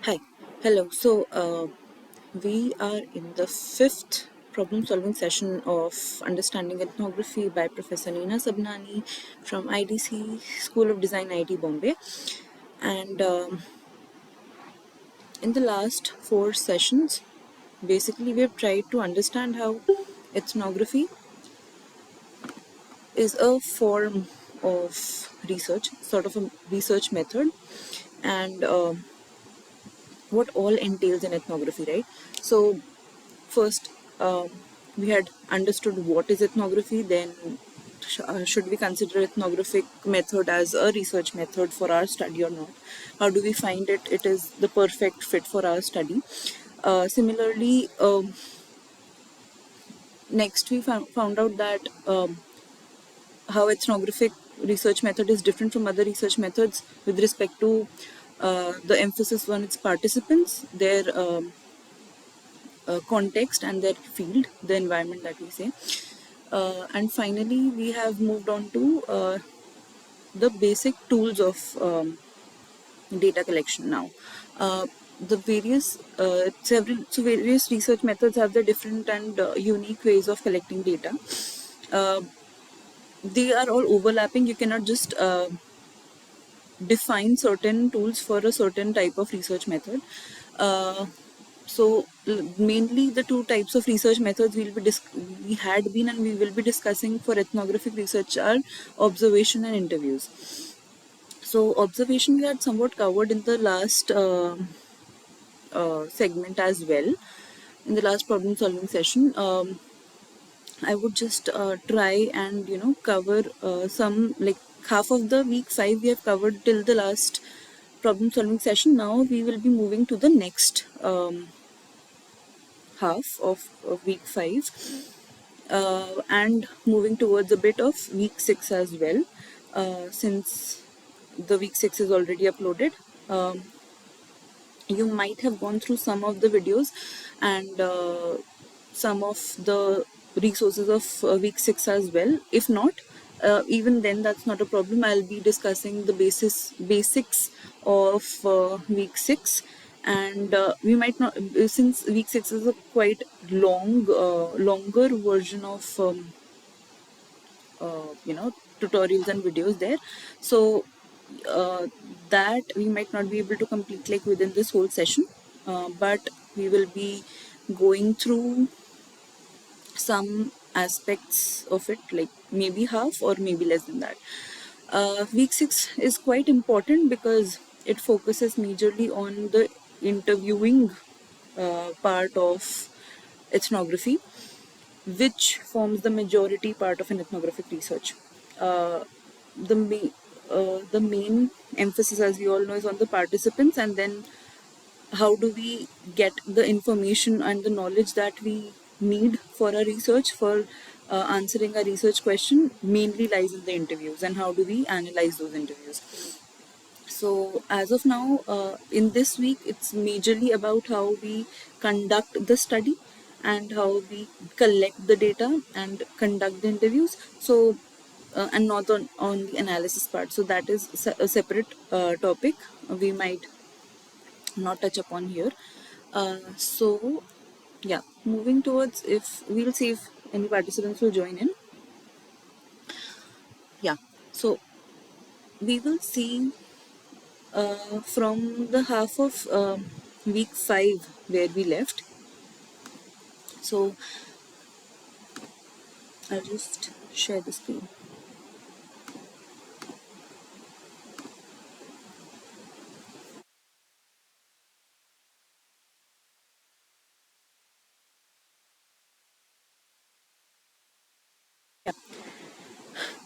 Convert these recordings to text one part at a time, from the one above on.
Hi, hello. We are in the fifth problem solving session of Understanding Ethnography by Professor Neena Sabnani from IDC School of Design, IIT Bombay. And in the last four sessions, basically, we have tried to understand how ethnography is a form of research, sort of a research method, and what all entails in ethnography, right? So, first, we had understood what is ethnography, then should we consider ethnographic method as a research method for our study or not? How do we find it is the perfect fit for our study? Similarly, next we found out that how ethnographic research method is different from other research methods with respect to the emphasis on its participants, their context and their field, the environment that we say. And finally, we have moved on to the basic tools of data collection now. The various research methods have their different and unique ways of collecting data. Uh, they are all overlapping. You cannot just define certain tools for a certain type of research method. Mainly the two types of research methods we had been and we will be discussing for ethnographic research are observation and interviews. So observation we had somewhat covered in the last segment as well, in the last problem solving session. I would just try and cover some, like, half of the week 5 we have covered till the last problem solving session. Now we will be moving to the next half of week 5 and moving towards a bit of week 6 as well, since the week 6 is already uploaded. You might have gone through some of the videos and some of the resources of week 6 as well. If not, even then that's not a problem. I'll be discussing the basics of week 6, and we might not, since week 6 is a quite longer version of tutorials and videos there. So uh, that we might not be able to complete like within this whole session, but we will be going through some aspects of it, like maybe half or maybe less than that. Week 6 is quite important because it focuses majorly on the interviewing part of ethnography, which forms the majority part of an ethnographic research. Uh, the main emphasis, as we all know, is on the participants, and then how do we get the information and the knowledge that we need for our research, for answering a research question, mainly lies in the interviews, and how do we analyze those interviews. So as of now, in this week, it's majorly about how we conduct the study and how we collect the data and conduct the interviews. So, and not on the analysis part. So that is a separate topic we might not touch upon here. So yeah, moving towards, if we'll see if any participants will join in. Yeah, so we will see from the half of week 5 where we left. So I'll just share the screen. Yeah.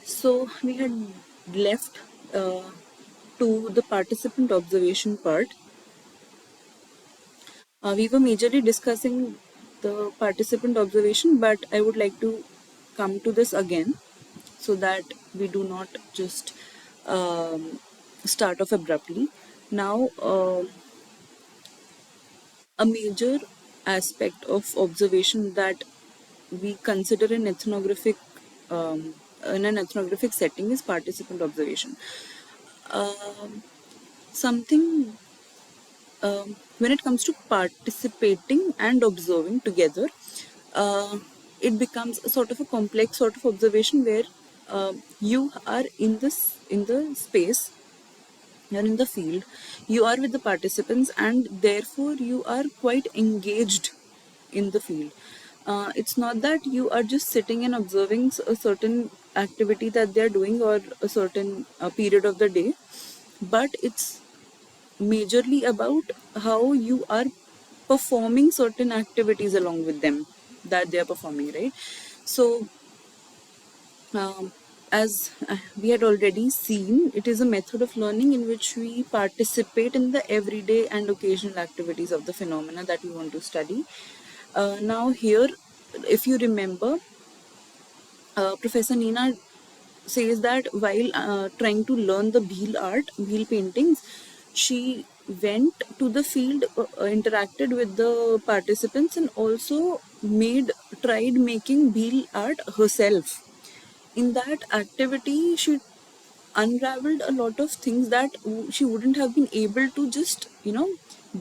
So we had left to the participant observation part. We were majorly discussing the participant observation, but I would like to come to this again so that we do not just start off abruptly. Now, a major aspect of observation that we consider um, in an ethnographic setting is participant observation. Something when it comes to participating and observing together, uh, it becomes a sort of a complex sort of observation where you are in the space, you're in the field, you are with the participants, and therefore you are quite engaged in the field. It's not that you are just sitting and observing a certain activity that they're doing or a certain period of the day, but it's majorly about how you are performing certain activities along with them that they are performing, right? So as we had already seen, it is a method of learning in which we participate in the everyday and occasional activities of the phenomena that we want to study. Now here, if you remember, Professor Nina says that while trying to learn the Bhil paintings, she went to the field, interacted with the participants, and also tried making Bhil art herself. In that activity, she unraveled a lot of things that she wouldn't have been able to just,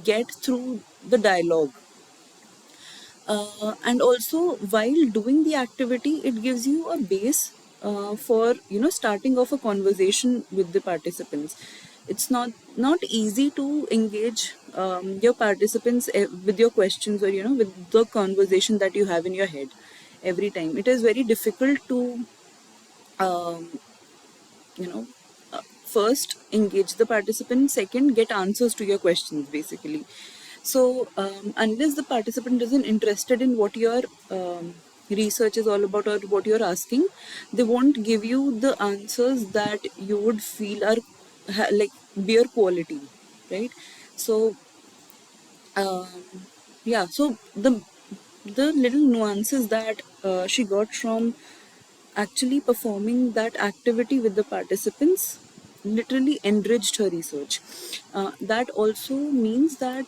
get through the dialogue. And also, while doing the activity, it gives you a base for starting off a conversation with the participants. It's not easy to engage your participants with your questions, or with the conversation that you have in your head every time. It is very difficult to um, you know first engage the participant, second get answers to your questions, basically. So unless the participant isn't interested in what your research is all about or what you're asking, they won't give you the answers that you would feel are like beer quality, right? So um, yeah, so the little nuances that she got from actually performing that activity with the participants literally enriched her research. That also means that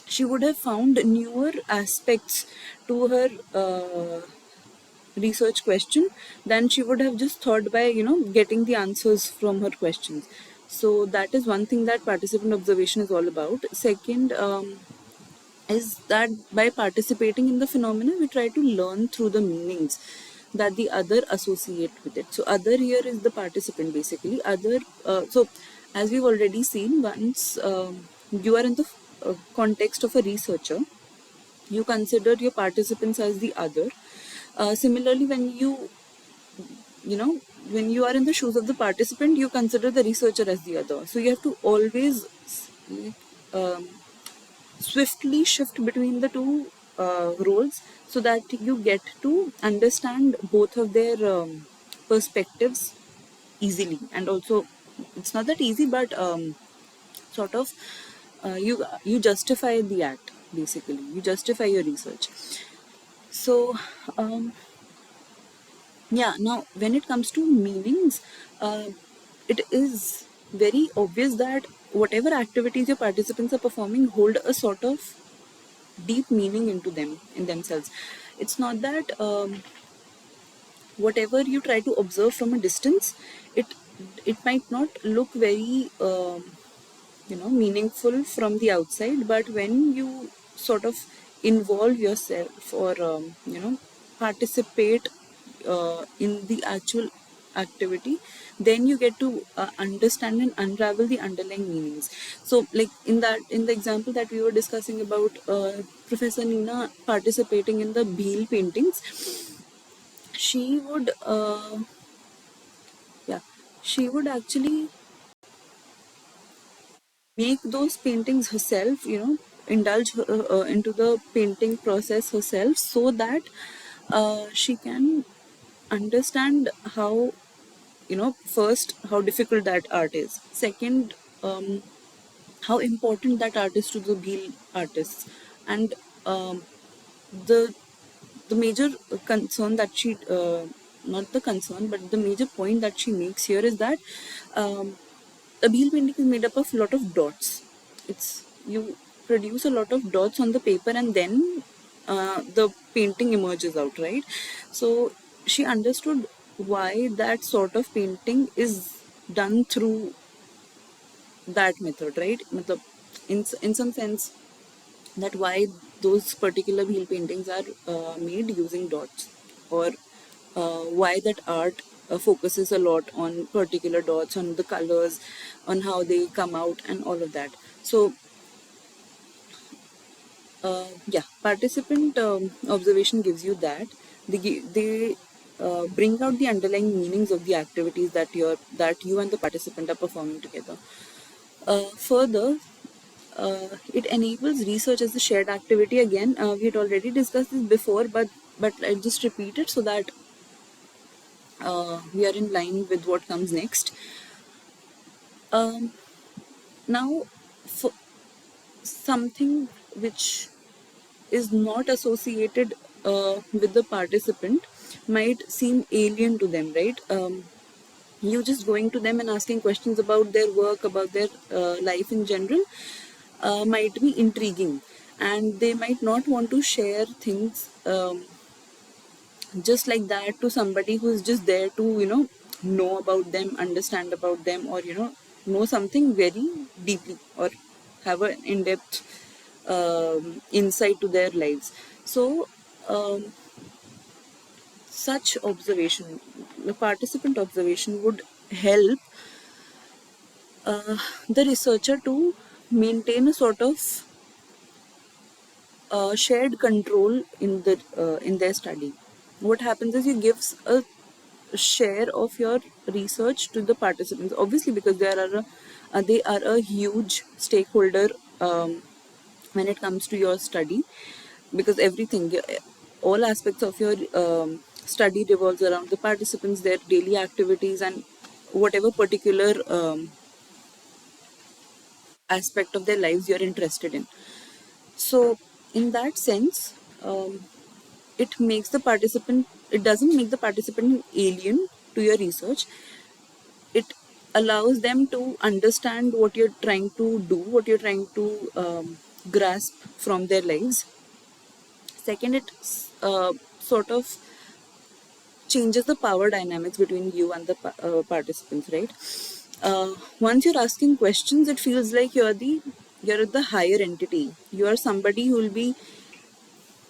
she would have found newer aspects to her research question than she would have just thought by getting the answers from her questions. So that is one thing that participant observation is all about. Second, is that by participating in the phenomena, we try to learn through the meanings that the other associate with it. So other here is the participant, basically. Other, so as we've already seen, once you are in the context of a researcher, you consider your participants as the other. Similarly, you know when you are in the shoes of the participant, you consider the researcher as the other. So you have to always um, swiftly shift between the two roles, so that you get to understand both of their perspectives easily. And also, it's not that easy, but sort of you justify the act, basically. You justify your research. So yeah, now when it comes to meanings, uh, it is very obvious that whatever activities your participants are performing hold a sort of deep meaning into them in themselves. It's not that whatever you try to observe from a distance, it it might not look very meaningful from the outside, but when you sort of involve yourself or participate in the actual activity, then you get to understand and unravel the underlying meanings. So like in the example that we were discussing about Professor Nina participating in the Bhil paintings, she would yeah she would actually make those paintings herself, indulge into the painting process herself, so that she can understand how, first, how difficult that art is. Second, how important that art is to the Bhil artists. And the the major concern that she not the concern, but the major point that she makes here is that a Bhil painting is made up of a lot of dots. It's you produce a lot of dots on the paper, and then the painting emerges out, right? So she understood why that sort of painting is done through that method, right? in some sense, that why those particular wheel paintings are made using dots, or why that art focuses a lot on particular dots, on the colors, on how they come out, and all of that. So yeah, participant observation gives you that they bring out the underlying meanings of the activities that you and the participant are performing together. Further, it enables research as a shared activity. Again, we had already discussed this before, but I'll just repeat it so that we are in line with what comes next. Um, Now, for something which is not associated with the participant might seem alien to them, right? You just going to them and asking questions about their work, about their life in general, might be intriguing, and they might not want to share things just like that to somebody who is just there to know about them, understand about them, or know something very deeply, or have an in-depth insight to their lives. So such observation, the participant observation, would help the researcher to maintain a sort of shared control in their study. What happens is you gives a share of your research to the participants, obviously, because they are a huge stakeholder when it comes to your study, because everything, all aspects of your study revolves around the participants, their daily activities, and whatever particular aspect of their lives you're interested in. So in that sense, it makes the participant, it doesn't make the participant an alien to your research. It allows them to understand what you're trying to do, what you're trying to grasp from their lives. Second, it sort of changes the power dynamics between you and the participants, right? Once you're asking questions, it feels like you're the higher entity. You are somebody who will be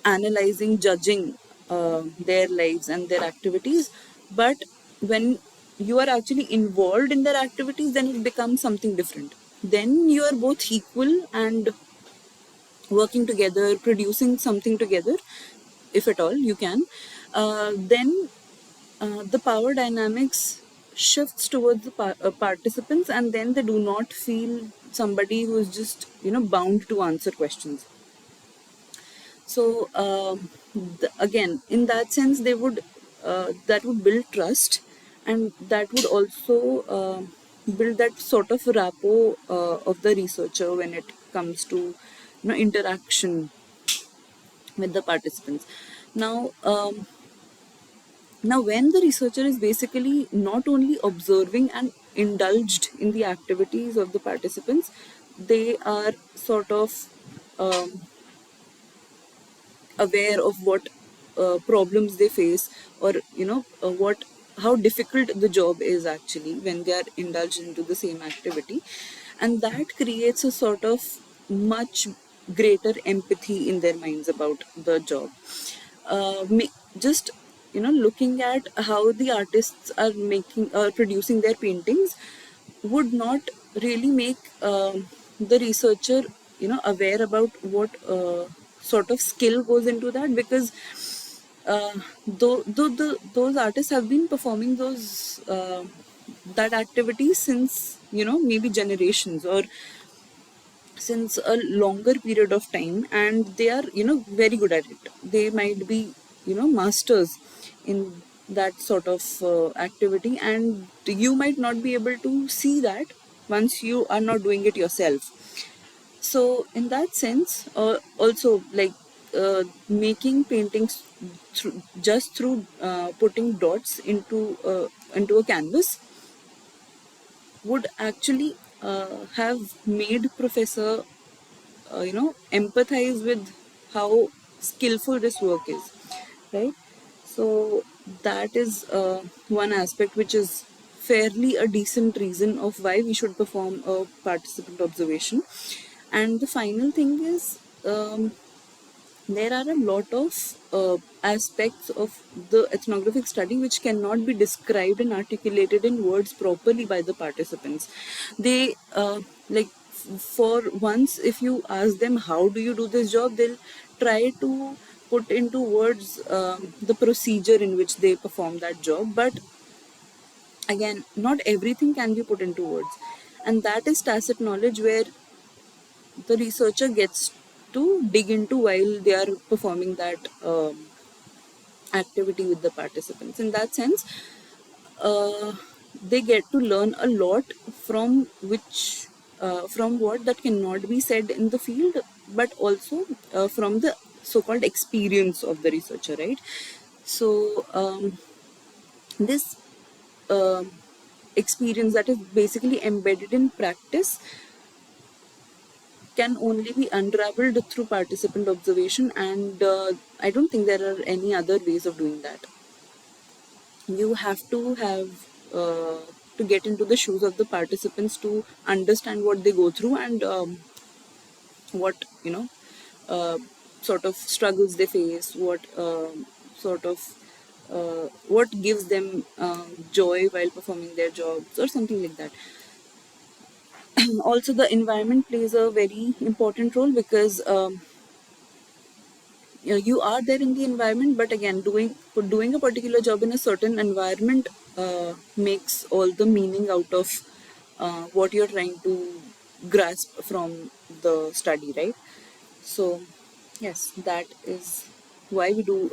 analyzing, judging their lives and their activities. But when you are actually involved in their activities, then it becomes something different. Then you are both equal and working together, producing something together, if at all you can. Then the power dynamics shifts towards the participants, and then they do not feel somebody who is just bound to answer questions. So again, in that sense, they would that would build trust, and that would also build that sort of rapport of the researcher when it comes to interaction with the participants. Now, when the researcher is basically not only observing and indulged in the activities of the participants, they are sort of um, aware of what problems they face, or what how difficult the job is actually when they are indulged into the same activity, and that creates a sort of much greater empathy in their minds about the job. Just looking at how the artists are making or producing their paintings would not really make the researcher aware about what sort of skill goes into that, because those artists have been performing those that activity since maybe generations, or since a longer period of time, and they are very good at it. They might be masters in that sort of activity, and you might not be able to see that once you are not doing it yourself. So in that sense, also, like making paintings through putting dots into a canvas would actually have made professor empathize with how skillful this work is, right? So that is one aspect which is fairly a decent reason of why we should perform a participant observation. And the final thing is, there are a lot of aspects of the ethnographic study which cannot be described and articulated in words properly by the participants. They like for once, if you ask them how do you do this job, they'll try to put into words the procedure in which they perform that job, but again, not everything can be put into words, and that is tacit knowledge where the researcher gets to dig into while they are performing that activity with the participants. In that sense, uh, they get to learn a lot from which from what that cannot be said in the field, but also from the so-called experience of the researcher, right? So this uh, experience that is basically embedded in practice can only be unraveled through participant observation, and I don't think there are any other ways of doing that. You have uh, to get into the shoes of the participants to understand what they go through, and what uh, sort of struggles they face, what sort of what gives them joy while performing their jobs or something like that. Also, the environment plays a very important role, because you are there in the environment, but again, doing a particular job in a certain environment makes all the meaning out of what you're trying to grasp from the study, right? So yes, that is why we do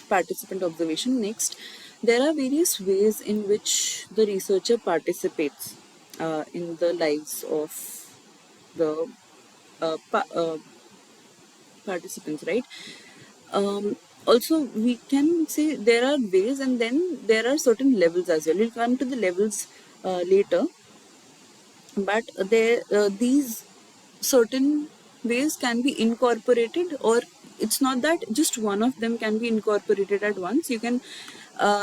participant observation. Next, there are various ways in which the researcher participates in the lives of the participants, right? Also, we can say there are ways, and then there are certain levels as well. We'll come to the levels later, but there these certain ways can be incorporated, or it's not that just one of them can be incorporated at once. You can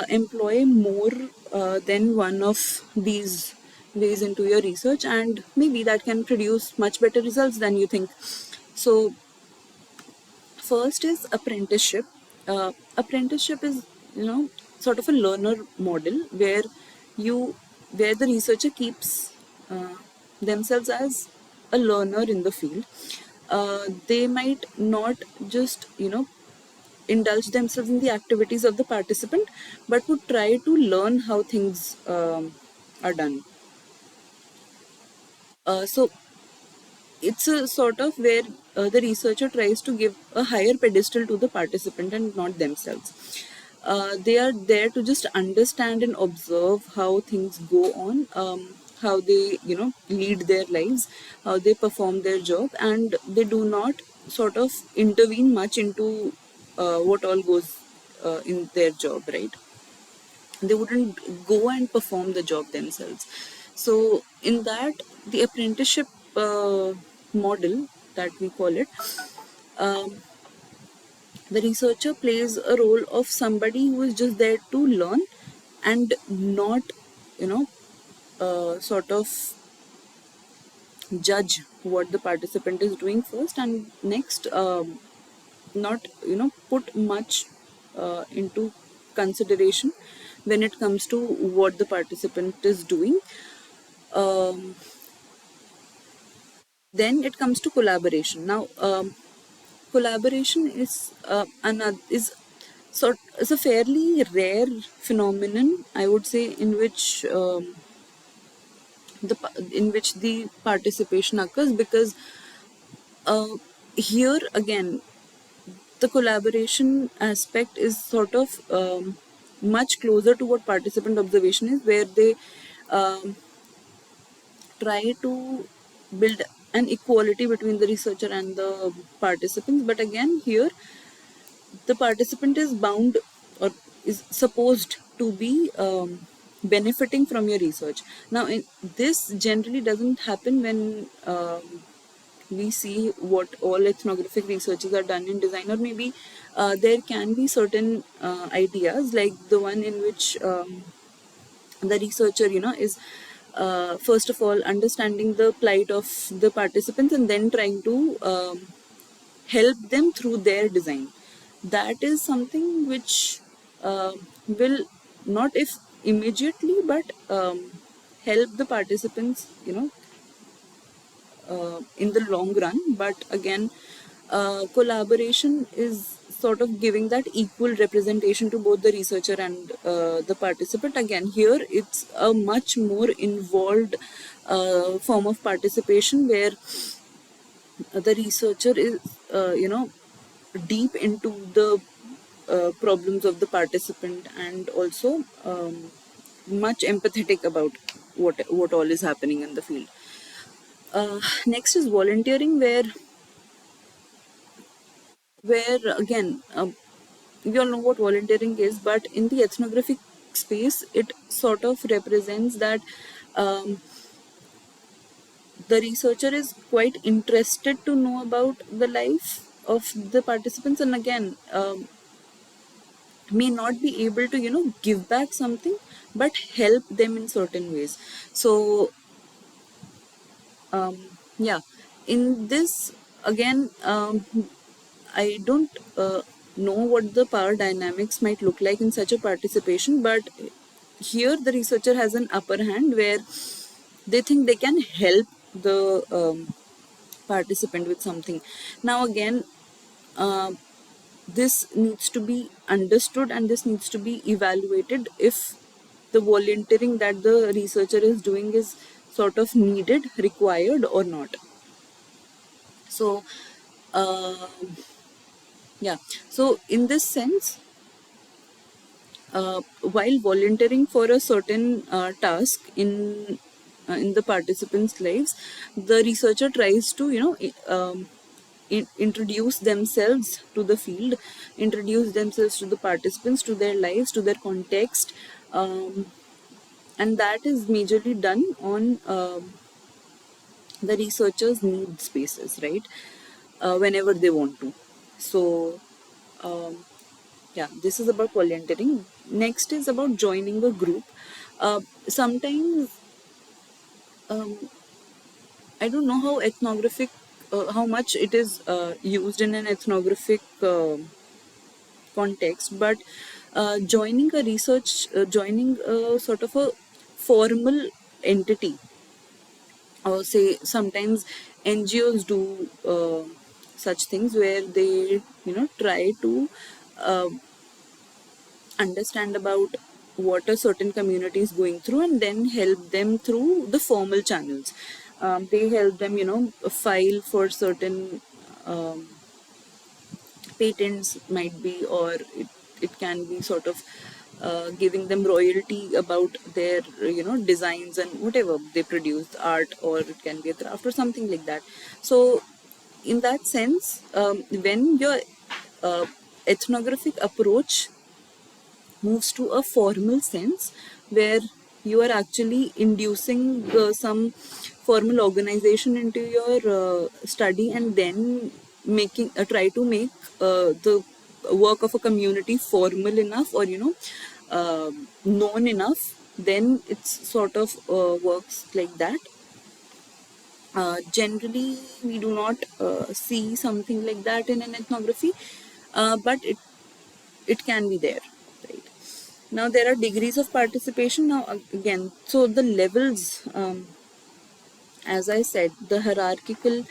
employ more than one of these ways into your research, and maybe that can produce much better results than you think. So first is apprenticeship. Apprenticeship is, sort of a learner model where you where the researcher keeps themselves as a learner in the field. They might not just indulge themselves in the activities of the participant, but would try to learn how things are done. So it's a sort of where the researcher tries to give a higher pedestal to the participant and not themselves. They are there to just understand and observe how things go on, how they lead their lives, how they perform their job, and they do not sort of intervene much into what all goes in their job, right? They wouldn't go and perform the job themselves. So in that, the apprenticeship model that we call it, um, the researcher plays a role of somebody who is just there to learn, and not you know sort of judge what the participant is doing first, and next not put much into consideration when it comes to what the participant is doing. um, then it comes to collaboration. Now collaboration is is a fairly rare phenomenon, I would say, in which the participation occurs, because uh, here again the collaboration aspect is sort of much closer to what participant observation is, where they um, try to build an equality between the researcher and the participants. But again, here the participant is bound, or is supposed to be benefiting from your research. Now, this generally doesn't happen when we see what all ethnographic researches are done in design, or maybe there can be certain ideas like the one in which the researcher is first of all understanding the plight of the participants and then trying to help them through their design. That is something which will not if immediately but help the participants, in the long run. But again, collaboration is sort of giving that equal representation to both the researcher and the participant. Again, here it's a much more involved form of participation where the researcher is, deep into the problems of the participant, and also much empathetic about what all is happening in the field. Next is volunteering, where again, we all know what volunteering is, but in the ethnographic space, it sort of represents that um, the researcher is quite interested to know about the life of the participants, and again, may not be able to give back something, but help them in certain ways. So um, yeah, in this again, I don't know what the power dynamics might look like in such a participation, but here the researcher has an upper hand where they think they can help the participant with something. Now again, uh, this needs to be understood and this needs to be evaluated if the volunteering that the researcher is doing is sort of needed, required, or not. So uh, yeah, so in this sense, while volunteering for a certain task in the participants' lives, the researcher tries to introduce themselves to the field, introduce themselves to the participants, to their lives, to their context, um, and that is majorly done on the researchers' need spaces, right? Whenever they want to. So um, yeah, this is about volunteering. Next is about joining a group. Sometimes um, I don't know how ethnographic, how much it is used in an ethnographic context, but joining a sort of a formal entity, or say sometimes NGOs do such things where they try to uh, understand about what a certain community is going through and then help them through the formal channels. They help them file for certain um, patents, might be, or it can be sort of giving them royalty about their designs and whatever they produce, art, or it can be a craft or something like that. So in that sense, when your uh, ethnographic approach moves to a formal sense, where you are actually inducing some formal organization into your study, and then making try to make the work of a community formal enough, or known enough, then it's sort of works like that. Generally we do not see something like that in an ethnography, but it can be there, right? Now there are degrees of participation. Now again, so the levels, as I said, the hierarchical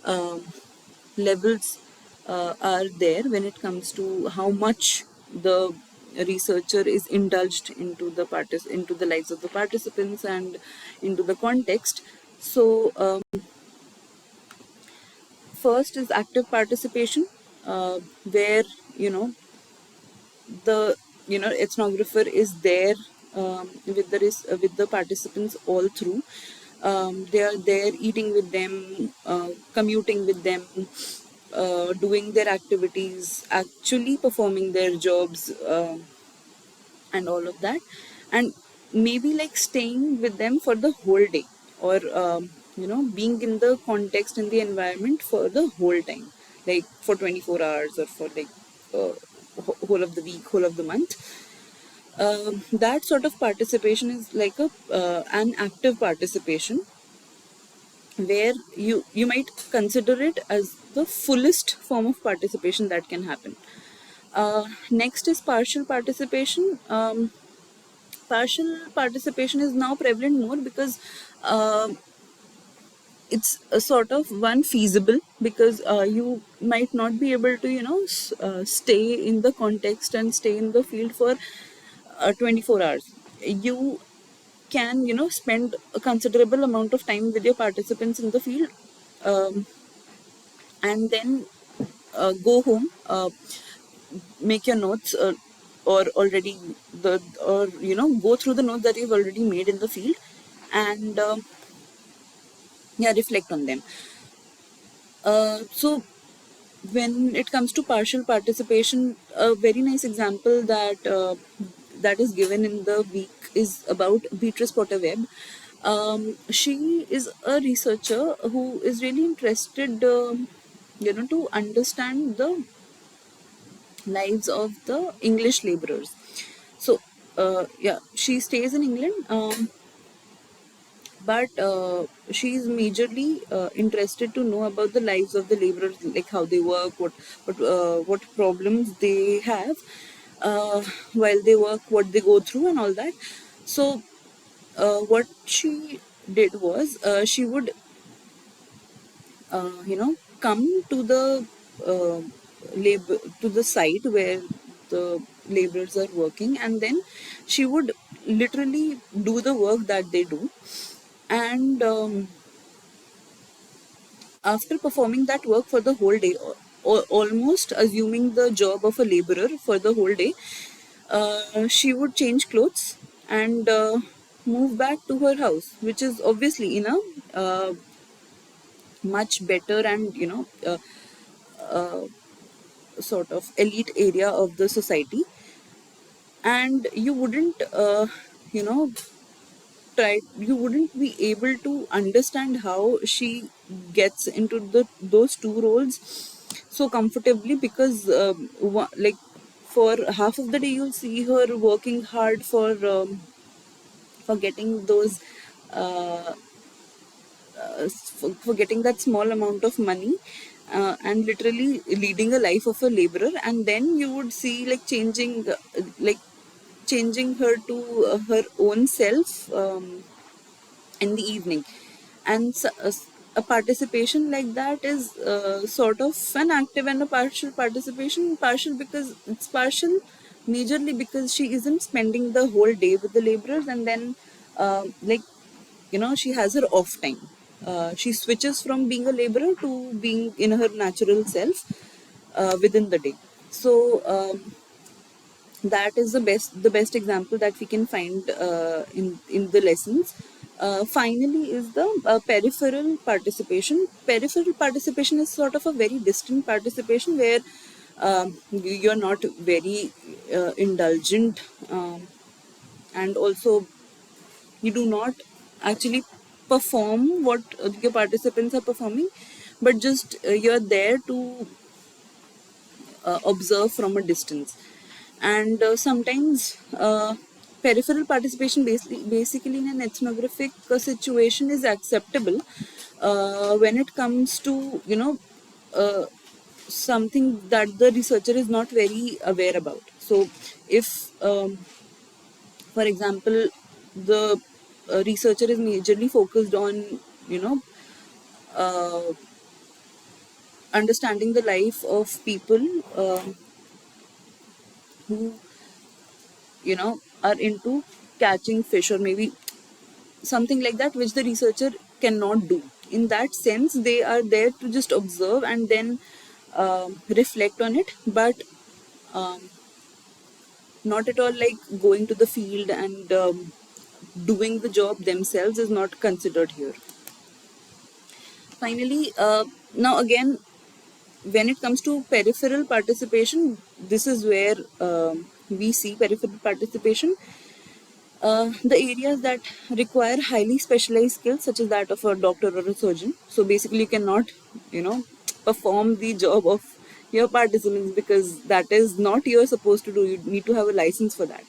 um, levels are there when it comes to how much the researcher is indulged into into the lives of the participants and into the context. So first is active participation, where you know the ethnographer is there with the participants all through. They are there eating with them, commuting with them, doing their activities, actually performing their jobs, and all of that, and maybe like staying with them for the whole day, or being in the context, in the environment for the whole time, like for 24 hours, or for like whole of the week, whole of the month. That sort of participation is like an active participation, where you might consider it as the fullest form of participation that can happen. Next is partial participation. Partial participation is now prevalent more because uh, it's a sort of one feasible, because you might not be able to stay in the context and stay in the field for 24 hours. You can spend a considerable amount of time with your participants in the field, um, and then go home, make your notes, or already the or go through the notes that you've already made in the field, and yeah, reflect on them. So when it comes to partial participation, a very nice example that is given in the week is about Beatrice Potter Webb. She is a researcher who is really interested, to understand the lives of the English laborers. So, yeah, she stays in England, but she's majorly interested to know about the lives of the laborers, like how they work, what problems they have while they work, what they go through, and all that. So, what she did was, she would come to the uh, labor to the site where the laborers are working, and then she would literally do the work that they do. And after performing that work for the whole day, almost assuming the job of a laborer for the whole day, she would change clothes and move back to her house, which is obviously in a much better and sort of elite area of the society. And you wouldn't you know you wouldn't be able to understand how she gets into those two roles so comfortably, because like for half of the day you'll see her working hard for getting those uh, for getting that small amount of money, and literally leading a life of a laborer. And then you would see like changing her to her own self in the evening. And a participation like that is sort of an active and a partial participation. Partial because it's partial majorly because she isn't spending the whole day with the laborers, and then like she has her off time. She switches from being a laborer to being in her natural self within the day. So that is the best example that we can find in the lessons. Finally is the peripheral participation. Peripheral participation is sort of a very distant participation, where you're not very indulgent, and also you do not actually perform what your participants are performing, but just you're there to observe from a distance. And sometimes peripheral participation basically in an ethnographic situation is acceptable when it comes to uh, something that the researcher is not very aware about. So if for example the researcher is majorly focused on you know uh, understanding the life of people who are into catching fish, or maybe something like that, which the researcher cannot do. In that sense, they are there to just observe and then reflect on it, but um, not at all like going to the field and doing the job themselves is not considered here. Finally, now again, when it comes to peripheral participation, this is where we see peripheral participation. The areas that require highly specialized skills, such as that of a doctor or a surgeon. So basically, you cannot, perform the job of your participants, because that is not you're supposed to do. You need to have a license for that.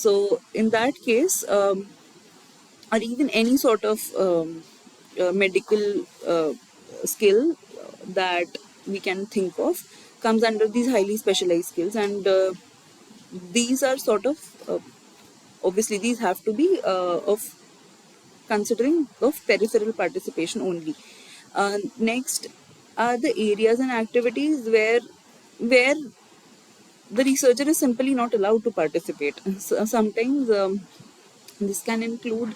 So in that case, or even any sort of medical skill that we can think of comes under these highly specialized skills, and these are sort of obviously these have to be of considering of peripheral participation only. Next are the areas and activities where the researcher is simply not allowed to participate. So, sometimes this can include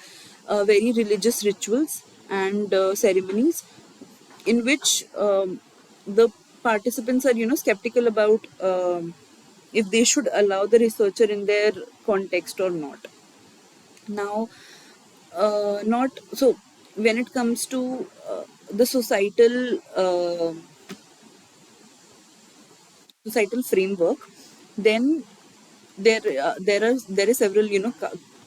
very religious rituals and ceremonies in which the participants are, skeptical about if they should allow the researcher in their context or not. Now, not so when it comes to the societal framework, then there is several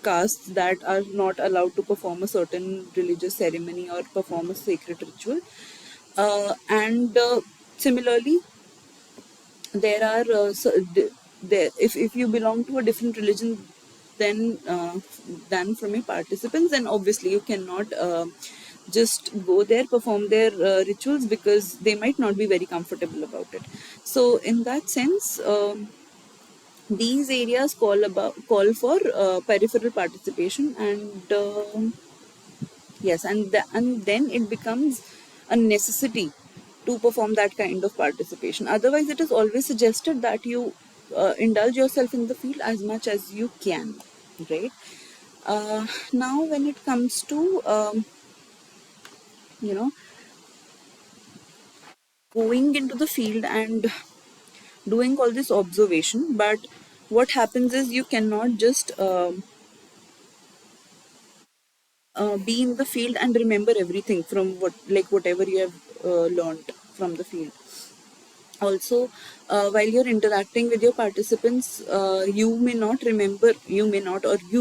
castes that are not allowed to perform a certain religious ceremony or perform a sacred ritual, and similarly there are there if you belong to a different religion then than from your participants, then obviously you cannot just go there, perform their rituals, because they might not be very comfortable about it. So in that sense, these areas call for peripheral participation, and yes, and then it becomes a necessity to perform that kind of participation. Otherwise, it is always suggested that you indulge yourself in the field as much as you can, right? Now, when it comes to you know going into the field and doing all this observation, but what happens is you cannot just be in the field and remember everything from whatever you have learned from the field. Also, while you're interacting with your participants, you may not, or you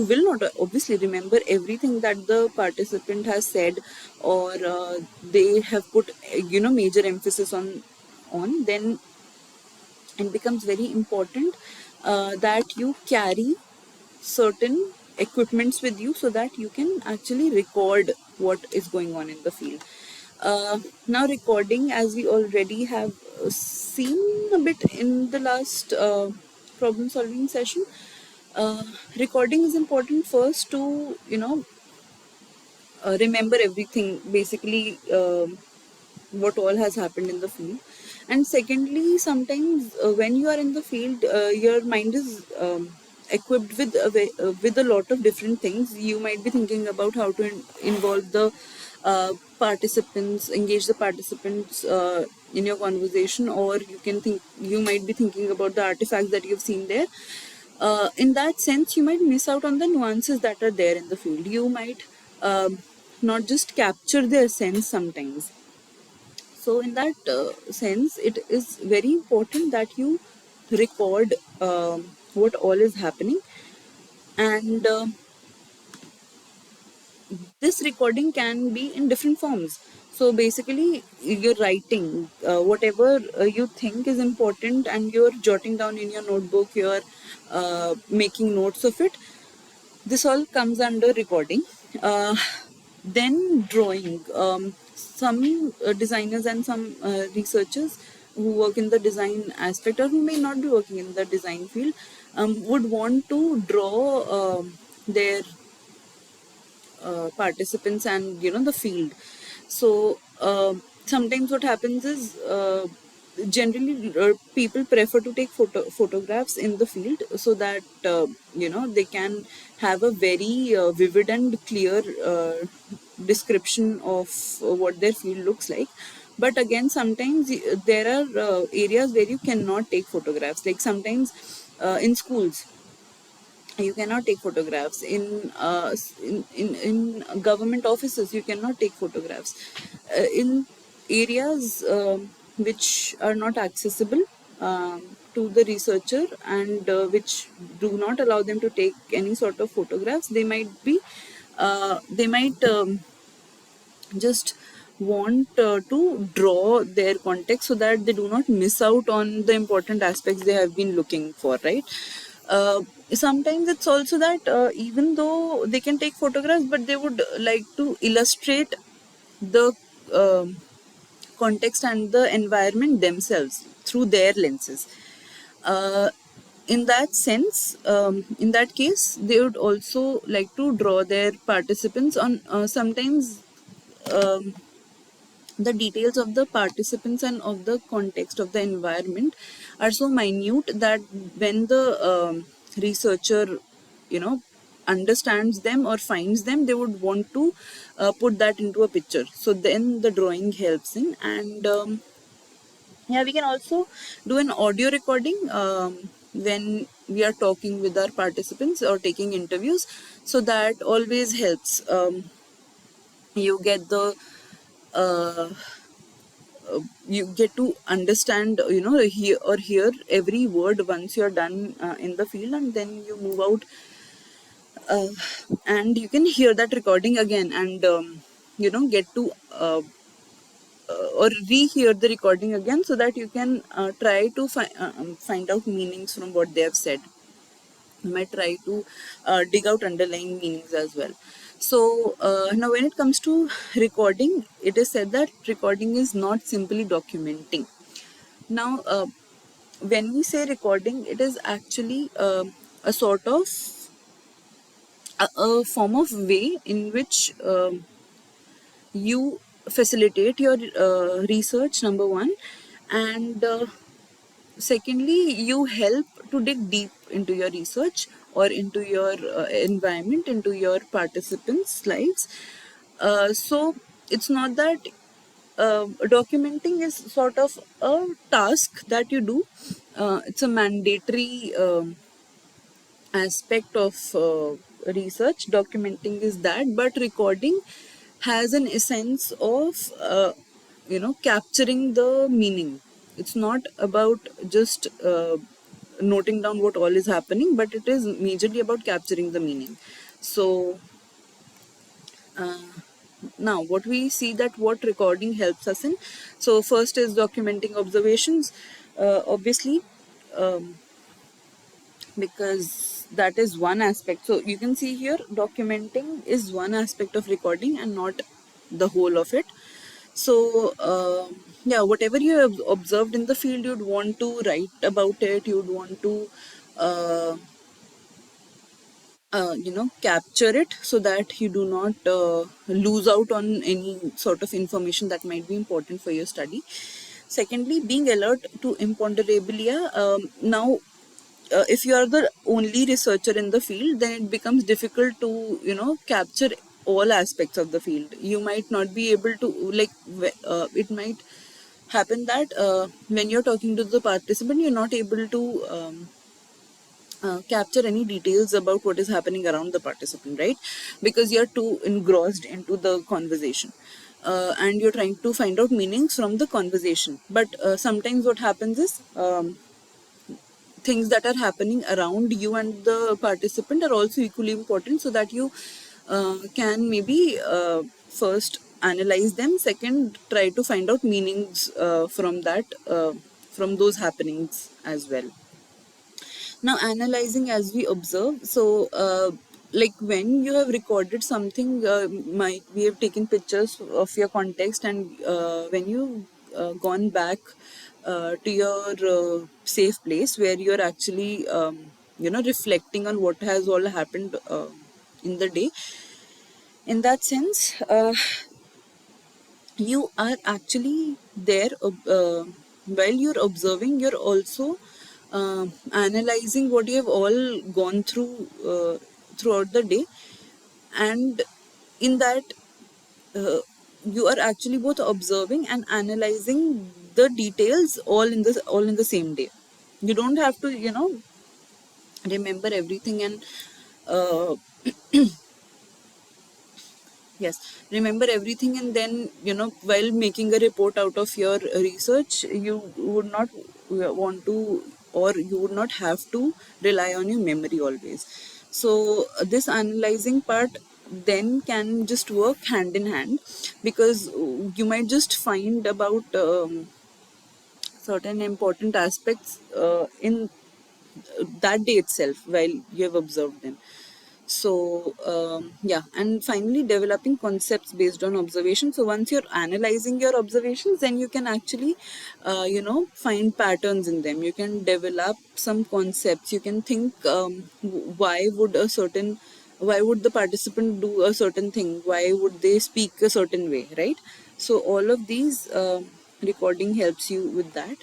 will not obviously remember everything that the participant has said, or they have put major emphasis on. Then it becomes very important that you carry certain equipments with you so that you can actually record what is going on in the field. Now, recording, as we already have seen a bit in the last problem solving session, recording is important first to remember everything, basically what all has happened in the field. And secondly, sometimes when you are in the field, your mind is equipped with a lot of different things. You might be thinking about how to involve the engage the participants in your conversation, or you might be thinking about the artifacts that you've seen there. In that sense, you might miss out on the nuances that are there in the field. You might not just capture their sense sometimes. So, in that sense, it is very important that you record what all is happening, and this recording can be in different forms. So, basically, you're writing whatever you think is important, and you're jotting down in your notebook, you're making notes of it. This all comes under recording. Then drawing. Some designers and some researchers who work in the design aspect, or who may not be working in the design field, would want to draw their participants and the field. So sometimes what happens is, generally people prefer to take photographs in the field, so that they can have a very vivid and clear description of what their field looks like. But again, sometimes there are areas where you cannot take photographs, like sometimes in schools you cannot take photographs, in government offices you cannot take photographs, in areas which are not accessible to the researcher, and which do not allow them to take any sort of photographs. They might just want to draw their context so that they do not miss out on the important aspects they have been looking for, right? sometimes it's also that even though they can take photographs, but they would like to illustrate the um context and the environment themselves through their lenses. uh, in that sense, in that case, they would also like to draw their participants on sometimes um, the details of the participants and of the context of the environment are so minute that when the researcher, you know, understands them or finds them, they would want to put that into a picture. So then the drawing helps in. And yeah, we can also do an audio recording when we are talking with our participants or taking interviews. So that always helps. You get the uh, you get to understand, you know, hear every word once you're done in the field, and then you move out, uh, and you can hear that recording again, and you know, get to or rehear the recording again, so that you can try to find out meanings from what they have said. You might try to dig out underlying meanings as well. So now when it comes to recording, it is said that recording is not simply documenting. Now when we say recording, it is actually a sort of a form of way in which you facilitate your research, number one, and secondly, you help to dig deep into your research or into your environment, into your participants' lives. So it's not that documenting is sort of a task that you do. It's a mandatory aspect of research. Documenting is that, but recording has an essence of you know, capturing the meaning. It's not about just noting down what all is happening, but it is majorly about capturing the meaning. So uh, now what we see, that what recording helps us in. So first is documenting observations, obviously, um, because that is one aspect. So you can see here, documenting is one aspect of recording and not the whole of it. So yeah, whatever you have observed in the field, you'd want to write about it, you'd want to uh, you know, capture it, so that you do not lose out on any sort of information that might be important for your study. Secondly, being alert to imponderabilia. Now if you are the only researcher in the field, then it becomes difficult to, you know, capture all aspects of the field. You might not be able to, like, it might happen that when you're talking to the participant, you're not able to capture any details about what is happening around the participant, right? Because you're too engrossed into the conversation. And you're trying to find out meanings from the conversation. But sometimes what happens is, things that are happening around you and the participant are also equally important, so that you can maybe first analyze them, second try to find out meanings from that, from those happenings as well. Now analyzing as we observe. So like when you have recorded something, might we have taken pictures of your context, and when you gone back to your safe place where you're actually you know, reflecting on what has all happened in the day, in that sense, you are actually there, while you're observing, you're also analyzing what you have all gone through throughout the day. And in that, uh, you are actually both observing and analyzing the details all in the same day. You don't have to, you know, remember everything and uh, yes, remember everything, and then, you know, while making a report out of your research, you would not want to, or you would not have to rely on your memory always. So this analyzing part then can just work hand in hand, because you might just find about certain important aspects in that day itself while you have observed them. So yeah, and finally developing concepts based on observation. So once you're analyzing your observations, then you can actually find patterns in them. You can develop some concepts. You can think, why would the participant do a certain thing, why would they speak a certain way, right? So all of these recording helps you with that.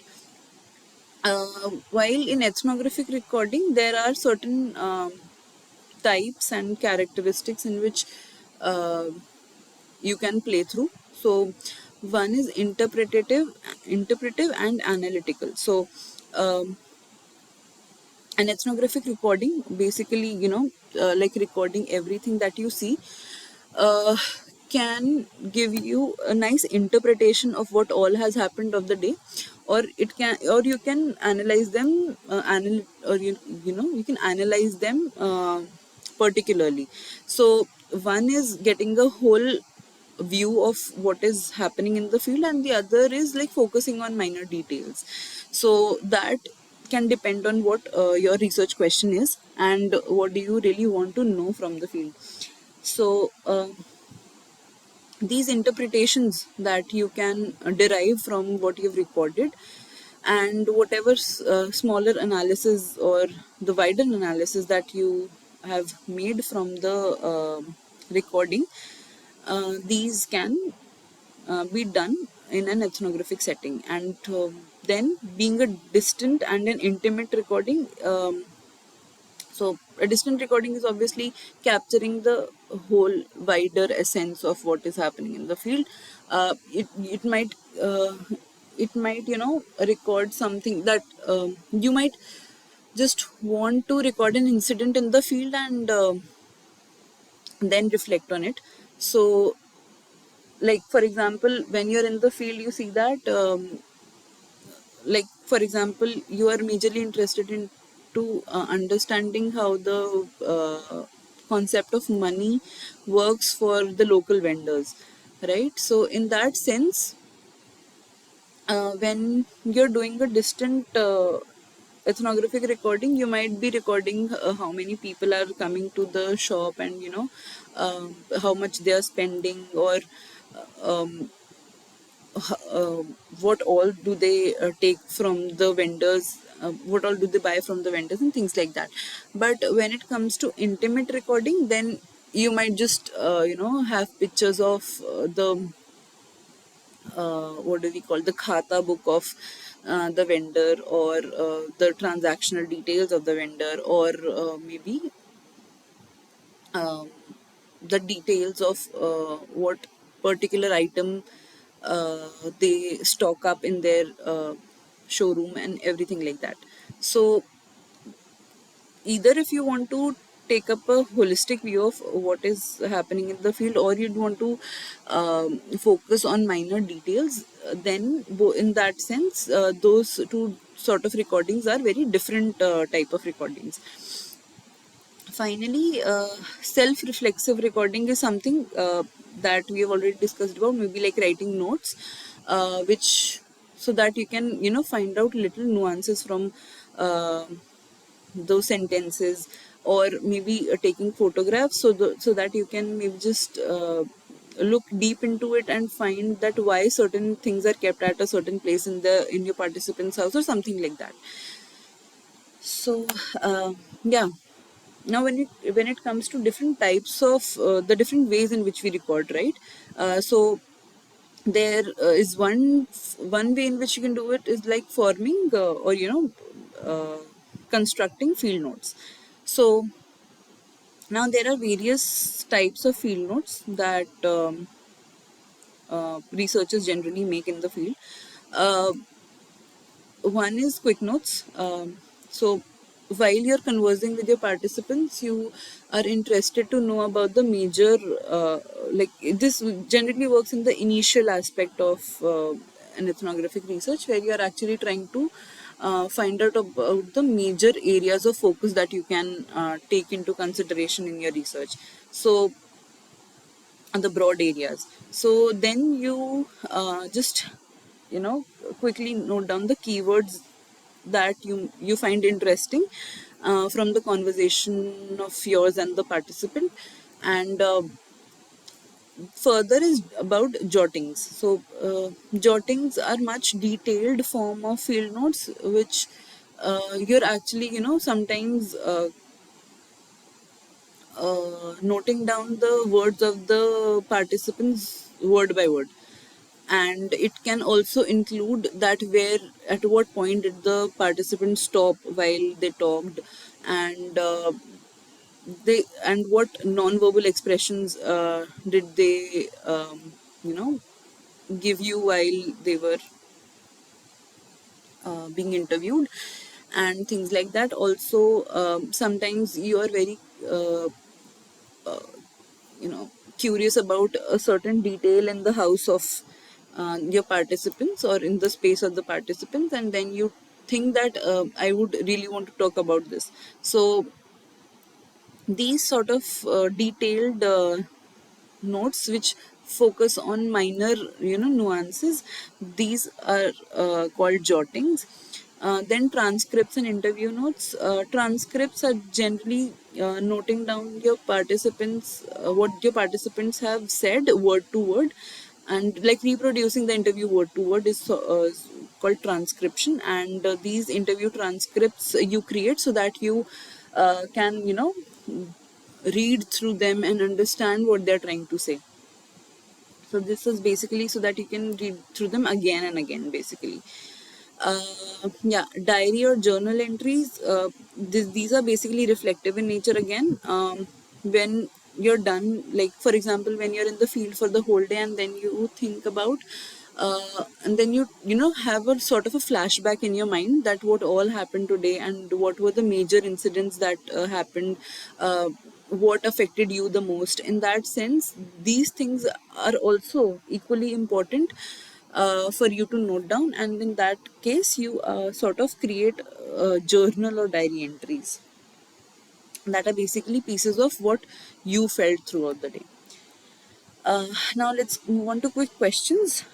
While in ethnographic recording, there are certain types and characteristics in which uh, you can play through. So one is interpretive and analytical. So an ethnographic recording, basically, like recording everything that you see, uh, can give you a nice interpretation of what all has happened of the day, or you can analyze them, or you can analyze them particularly. So one is getting a whole view of what is happening in the field, and the other is like focusing on minor details. So that can depend on what your research question is and what do you really want to know from the field. So these interpretations that you can derive from what you've recorded, and whatever smaller analysis or the wider analysis that you have made from the recording, these can be done in an ethnographic setting. And then being a distant and an intimate recording, so a distant recording is obviously capturing the whole wider essence of what is happening in the field. It might record something that you might just want to record an incident in the field and then reflect on it. So like for example, when you're in the field, you see that like for example, you are majorly interested in to understanding how the concept of money works for the local vendors, right? So in that sense, when you're doing a distant ethnographic recording, you might be recording how many people are coming to the shop, and how much they are spending, or uh, what all do they take from the vendors, what all do they buy from the vendors, and things like that. But when it comes to intimate recording, then you might just have pictures of the what do we call, the khata book of the vendor, or the transactional details of the vendor, or maybe um, the details of what particular item they stock up in their showroom and everything like that. So either if you want to take up a holistic view of what is happening in the field, or you'd want to focus on minor details, then in that sense, those two sort of recordings are very different type of recordings. Finally, self-reflexive recording is something that we have already discussed about, maybe like writing notes, which so that you can find out little nuances from uh, those sentences, or maybe taking photographs, so that you can maybe just look deep into it and find that why certain things are kept at a certain place in your participant's house, or something like that. So yeah, now when it comes to different types of the different ways in which we record, right? So there is one way in which you can do it is like forming or constructing field notes. So now there are various types of field notes that researchers generally make in the field. Uh, One is quick notes. So while you're conversing with your participants, you are interested to know about the major, like this generally works in the initial aspect of an ethnographic research, where you are actually trying to find out about the major areas of focus that you can take into consideration in your research. So the broad areas. So then you just quickly note down the keywords that you find interesting from the conversation of yours and the participant. And further is about jottings. So jottings are much detailed form of field notes, which you're actually sometimes noting down the words of the participants word by word. And it can also include that where at what point did the participants stop while they talked, and what non-verbal expressions did they you know give you while they were being interviewed, and things like that. Also, sometimes you are very uh, curious about a certain detail in the house of your participants or in the space of the participants, and then you think that I would really want to talk about this. So these sort of detailed notes which focus on minor nuances, these are called jottings. Then transcripts and interview notes. Transcripts are generally noting down your participants, what your participants have said word to word, and like reproducing the interview word to word is called transcription. And these interview transcripts you create so that you can read through them and understand what they're trying to say. So this is basically so that you can read through them again and again, basically. Yeah, diary or journal entries. These are basically reflective in nature again. When you're done, like for example, when you're in the field for the whole day, and then you think about, and then you have a sort of a flashback in your mind that what all happened today and what were the major incidents that happened. What affected you the most. In that sense, these things are also equally important for you to note down, and in that case you sort of create journal or diary entries that are basically pieces of what you felt throughout the day. Now let's move on to quick questions.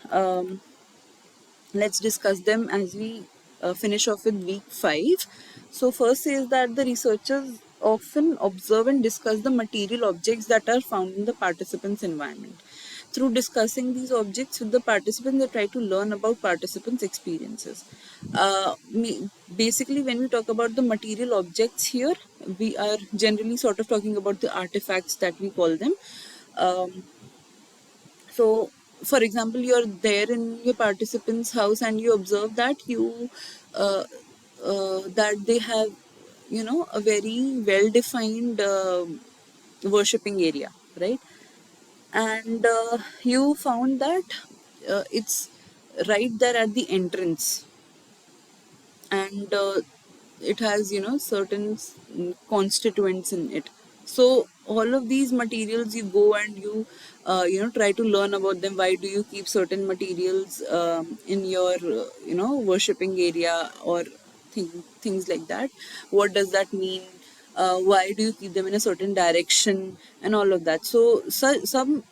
Let's discuss them as we finish off with week 5. So first is that the researchers often observe and discuss the material objects that are found in the participants' environment. Through discussing these objects with the participants, they try to learn about participants' experiences. Basically, when we talk about the material objects here, we are generally sort of talking about the artifacts that we call them. Um, so, for example, you're there in your participant's house and you observe uh, that they have, a very well-defined worshipping area, right? And you found that it's right there at the entrance, and it has certain constituents in it. So all of these materials you go and you try to learn about them. Why do you keep certain materials in your worshipping area, or things like that? What does that mean? Why do you keep them in a certain direction, and all of that? So some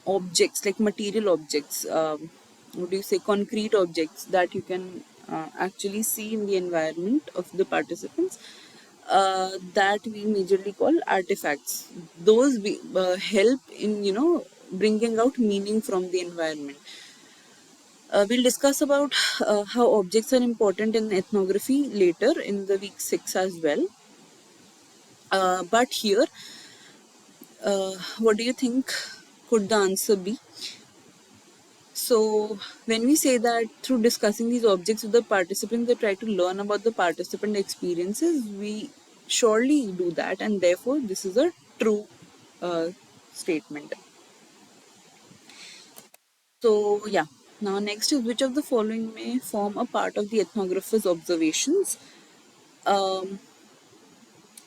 objects, like material objects, what do you say, concrete objects that you can actually see in the environment of the participants, that we majorly call artifacts. Those help in bringing out meaning from the environment. We'll discuss about how objects are important in ethnography later in the week 6 as well. But here, what do you think could the answer be? So, when we say that through discussing these objects with the participants, they try to learn about the participant experiences, we surely do that, and therefore, this is a true uh, statement. So, yeah. Now, next is which of the following may form a part of the ethnographer's observations? Um,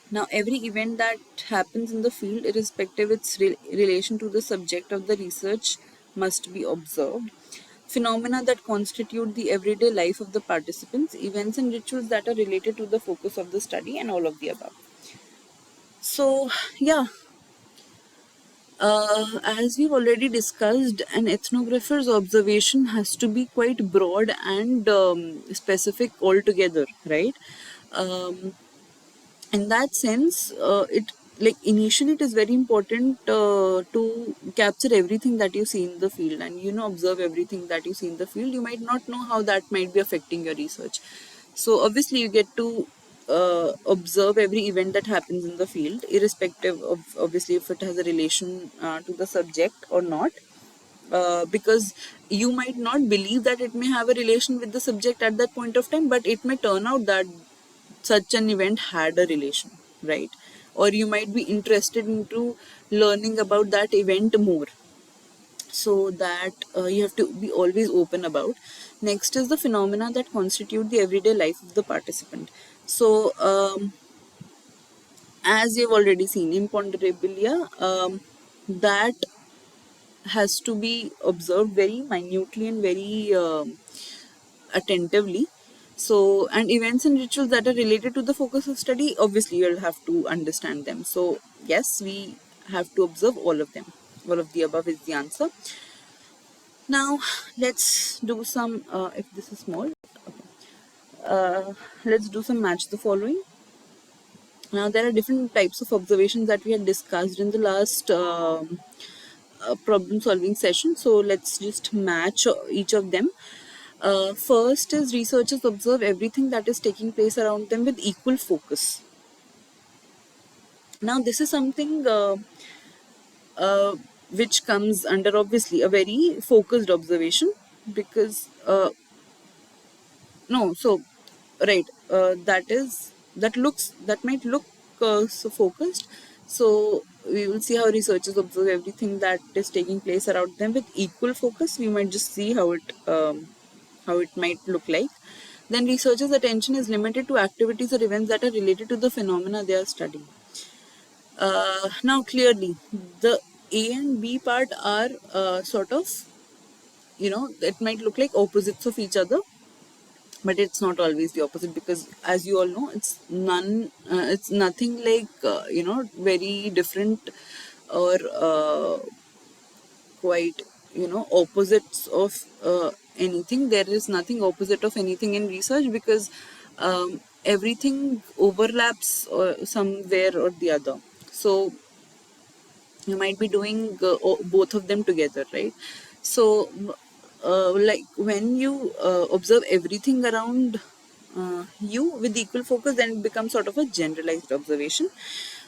Now, every event that happens in the field, irrespective of its relation to the subject of the research, must be observed. Phenomena that constitute the everyday life of the participants, events and rituals that are related to the focus of the study, and all of the above. So, yeah, As we've already discussed, an ethnographer's observation has to be quite broad and specific altogether, right? Um, in that sense, it like initially it is very important to capture everything that you see in the field, and observe everything that you see in the field. You might not know how that might be affecting your research, so obviously you get to observe every event that happens in the field, irrespective of obviously if it has a relation to the subject or not, because you might not believe that it may have a relation with the subject at that point of time, but it may turn out that such an event had a relation, right? Or you might be interested into learning about that event more, so that you have to be always open about. Next is the phenomena that constitute the everyday life of the participant. So as you've already seen, imponderabilia, that has to be observed very minutely and very attentively. So, and events and rituals that are related to the focus of study, obviously you'll have to understand them. So yes, we have to observe all of them. All of the above is the answer. Now let's do some, if this is small, let's do some match the following. Now there are different types of observations that we had discussed in the last problem solving session. So let's just match each of them. First is researchers observe everything that is taking place around them with equal focus. Now this is something uh, which comes under obviously a very focused observation, because no, so right, that might look so focused. So we will see how researchers observe everything that is taking place around them with equal focus. We might just see how it might look like. Then researchers' attention is limited to activities or events that are related to the phenomena they are studying. Now clearly the A and B part are sort of, it might look like opposites of each other, but it's not always the opposite, because as you all know, it's nothing like very different or quite opposites of anything. There is nothing opposite of anything in research, because everything overlaps somewhere or the other. So you might be doing both of them together, right? So like when you observe everything around you with equal focus, then it becomes sort of a generalized observation,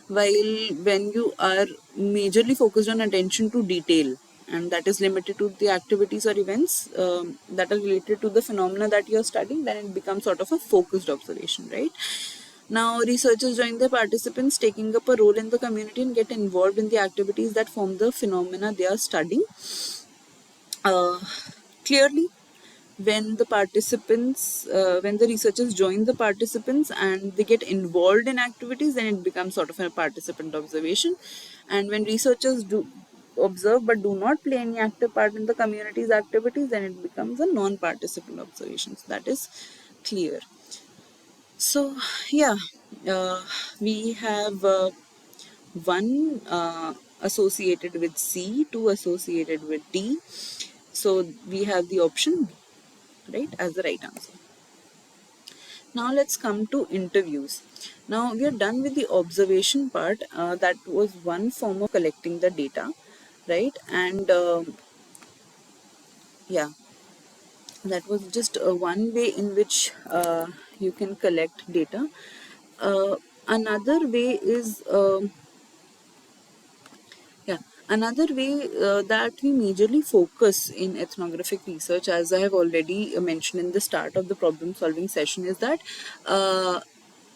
while when you are majorly focused on attention to detail, and that is limited to the activities or events that are related to the phenomena that you are studying, then it becomes sort of a focused observation, right? Now, researchers join the participants, taking up a role in the community and get involved in the activities that form the phenomena they are studying. Uh, Clearly, when the researchers join the participants and they get involved in activities, then it becomes sort of a participant observation. And when researchers do observe but do not play any active part in the community's activities, then it becomes a non-participant observation. So that is clear. So yeah, we have one associated with C, two associated with D. So we have the option B, right, as the right answer. Now let's come to interviews. Now we are done with the observation part. That was one form of collecting the data, right? And yeah, that was just one way in which you can collect data. Another way is yeah, another way that we majorly focus in ethnographic research, as I have already mentioned in the start of the problem solving session, is that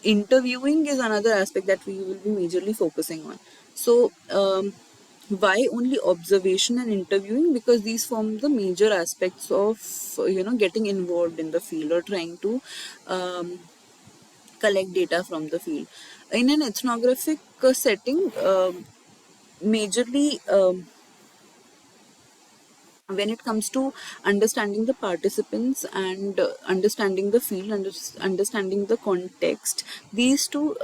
interviewing is another aspect that we will be majorly focusing on. So, why only observation and interviewing? Because these form the major aspects of getting involved in the field or trying to collect data from the field. In an ethnographic setting, majorly when it comes to understanding the participants and understanding the field, understanding the context, these two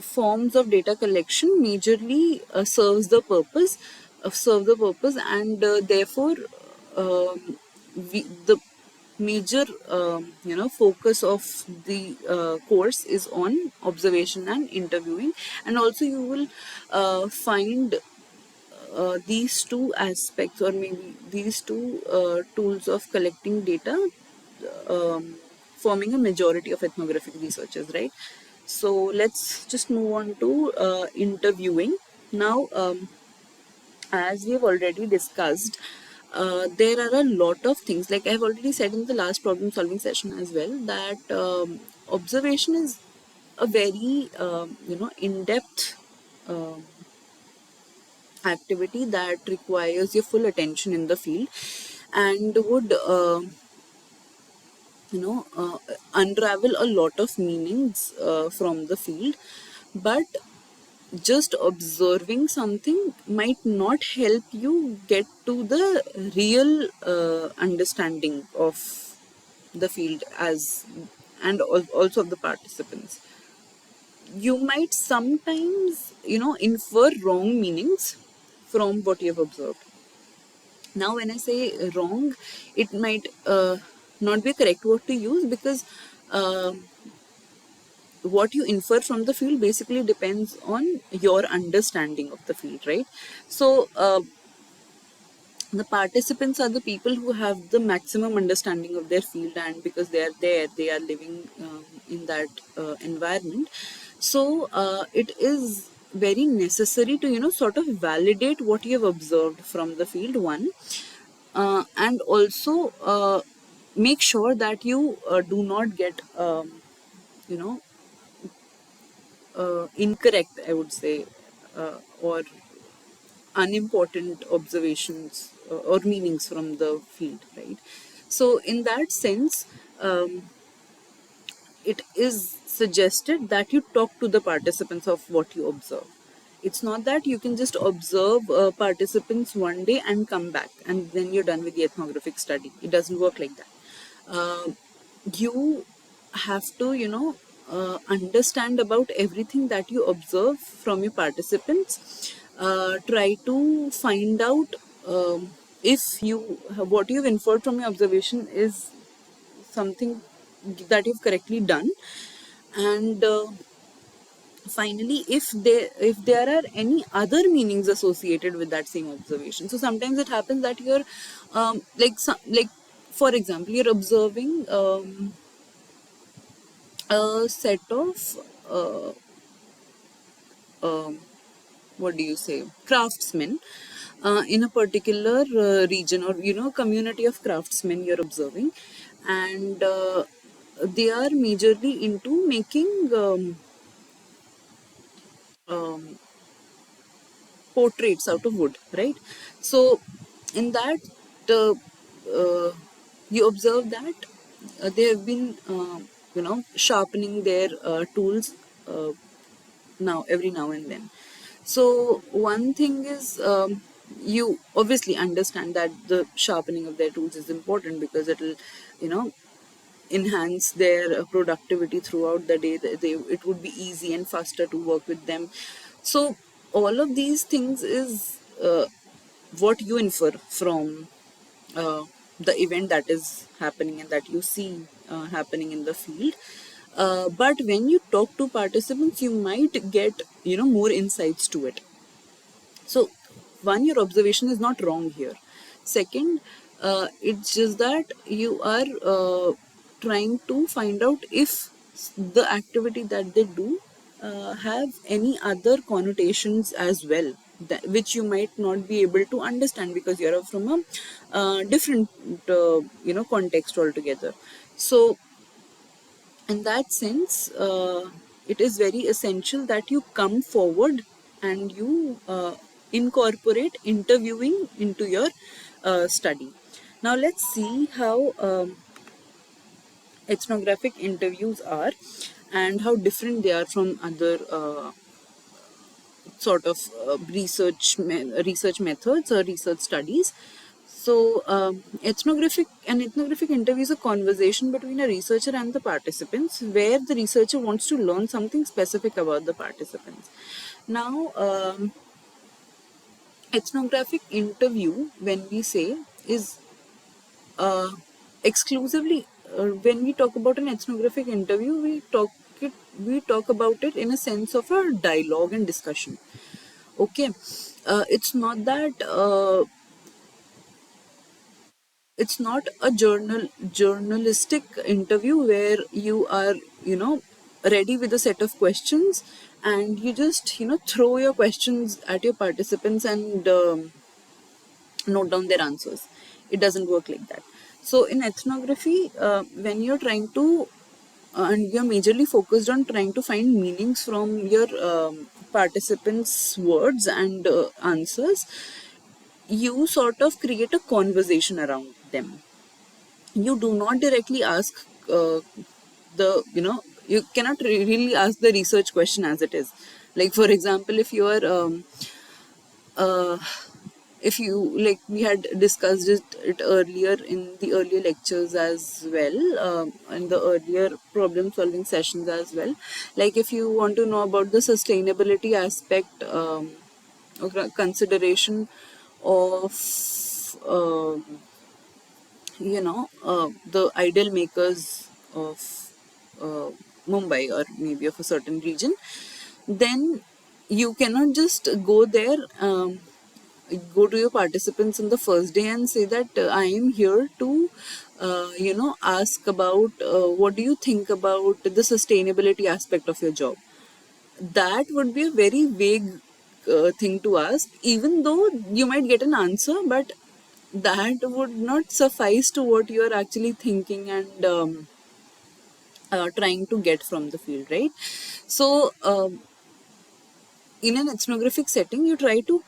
forms of data collection majorly serve the purpose, and therefore the major focus of the course is on observation and interviewing. And also you will find these two aspects, or maybe these two tools of collecting data, um, forming a majority of ethnographic researchers, right? So let's just move on to interviewing now. As we have already discussed, there are a lot of things, like I've already said in the last problem solving session as well, that observation is a very in-depth activity that requires your full attention in the field, and would unravel a lot of meanings from the field. But just observing something might not help you get to the real understanding of the field as, and also of the participants. You might sometimes infer wrong meanings from what you have observed. Now when I say wrong, it might not be a correct word to use, because uh, what you infer from the field basically depends on your understanding of the field, right? So the participants are the people who have the maximum understanding of their field, and because they are there, they are living in that environment. So it is very necessary to sort of validate what you have observed from the field, one, and also make sure that you do not get you know incorrect, I would say, or unimportant observations or meanings from the field, right? So, in that sense, it is suggested that you talk to the participants of what you observe. It's not that you can just observe participants one day and come back and then you're done with the ethnographic study. It doesn't work like that. You have to understand about everything that you observe from your participants. Try to find out if you what you've inferred from your observation is something that you've correctly done. And finally, if there are any other meanings associated with that same observation. So sometimes it happens that you're like for example, you're observing a set of uh, um what do you say, craftsmen in a particular region, or community of craftsmen you're observing, and they are majorly into making um, portraits out of wood, right? So, in that, uh, uh, you observe that they have been, sharpening their tools uh, every now and then. So, one thing is, you obviously understand that the sharpening of their tools is important, because it'll, you know, enhance their productivity throughout the day. It would be easy and faster to work with them. So all of these things is what you infer from the event that is happening and that you see happening in the field. But when you talk to participants, you might get more insights to it. So, one, your observation is not wrong here. Second, it's just that you are trying to find out if the activity that they do have any other connotations as well, which you might not be able to understand because you're from a different context altogether. So in that sense, it is very essential that you come forward and you incorporate interviewing into your study. Now, let's see how ethnographic interviews are and how different they are from other sort of research methods or research studies. So, an ethnographic interview is a conversation between a researcher and the participants, where the researcher wants to learn something specific about the participants. Now, ethnographic interview, when we say, is uh, exclusively when we talk about an ethnographic interview, we talk about it in a sense of a dialogue and discussion. Okay, it's not that. It's not a journalistic interview where you are, you know, ready with a set of questions and you just, you know, throw your questions at your participants and note down their answers. It doesn't work like that. So in ethnography, when you're trying to and you're majorly focused on trying to find meanings from your participants words and answers, you sort of create a conversation around them. You do not directly ask the, you know, you cannot really ask the research question as it is. Like for example, uh, if you, like we had discussed it earlier in the earlier lectures as well, in the earlier problem solving sessions as well, like if you want to know about the sustainability aspect, or consideration of um the ideal makers of uh, Mumbai or maybe of a certain region, then you cannot just go there, go to your participants on the first day and say that I am here to, ask about what do you think about the sustainability aspect of your job. That would be a very vague thing to ask, even though you might get an answer, but that would not suffice to what you are actually thinking and trying to get from the field, right? So, in an ethnographic setting, you try to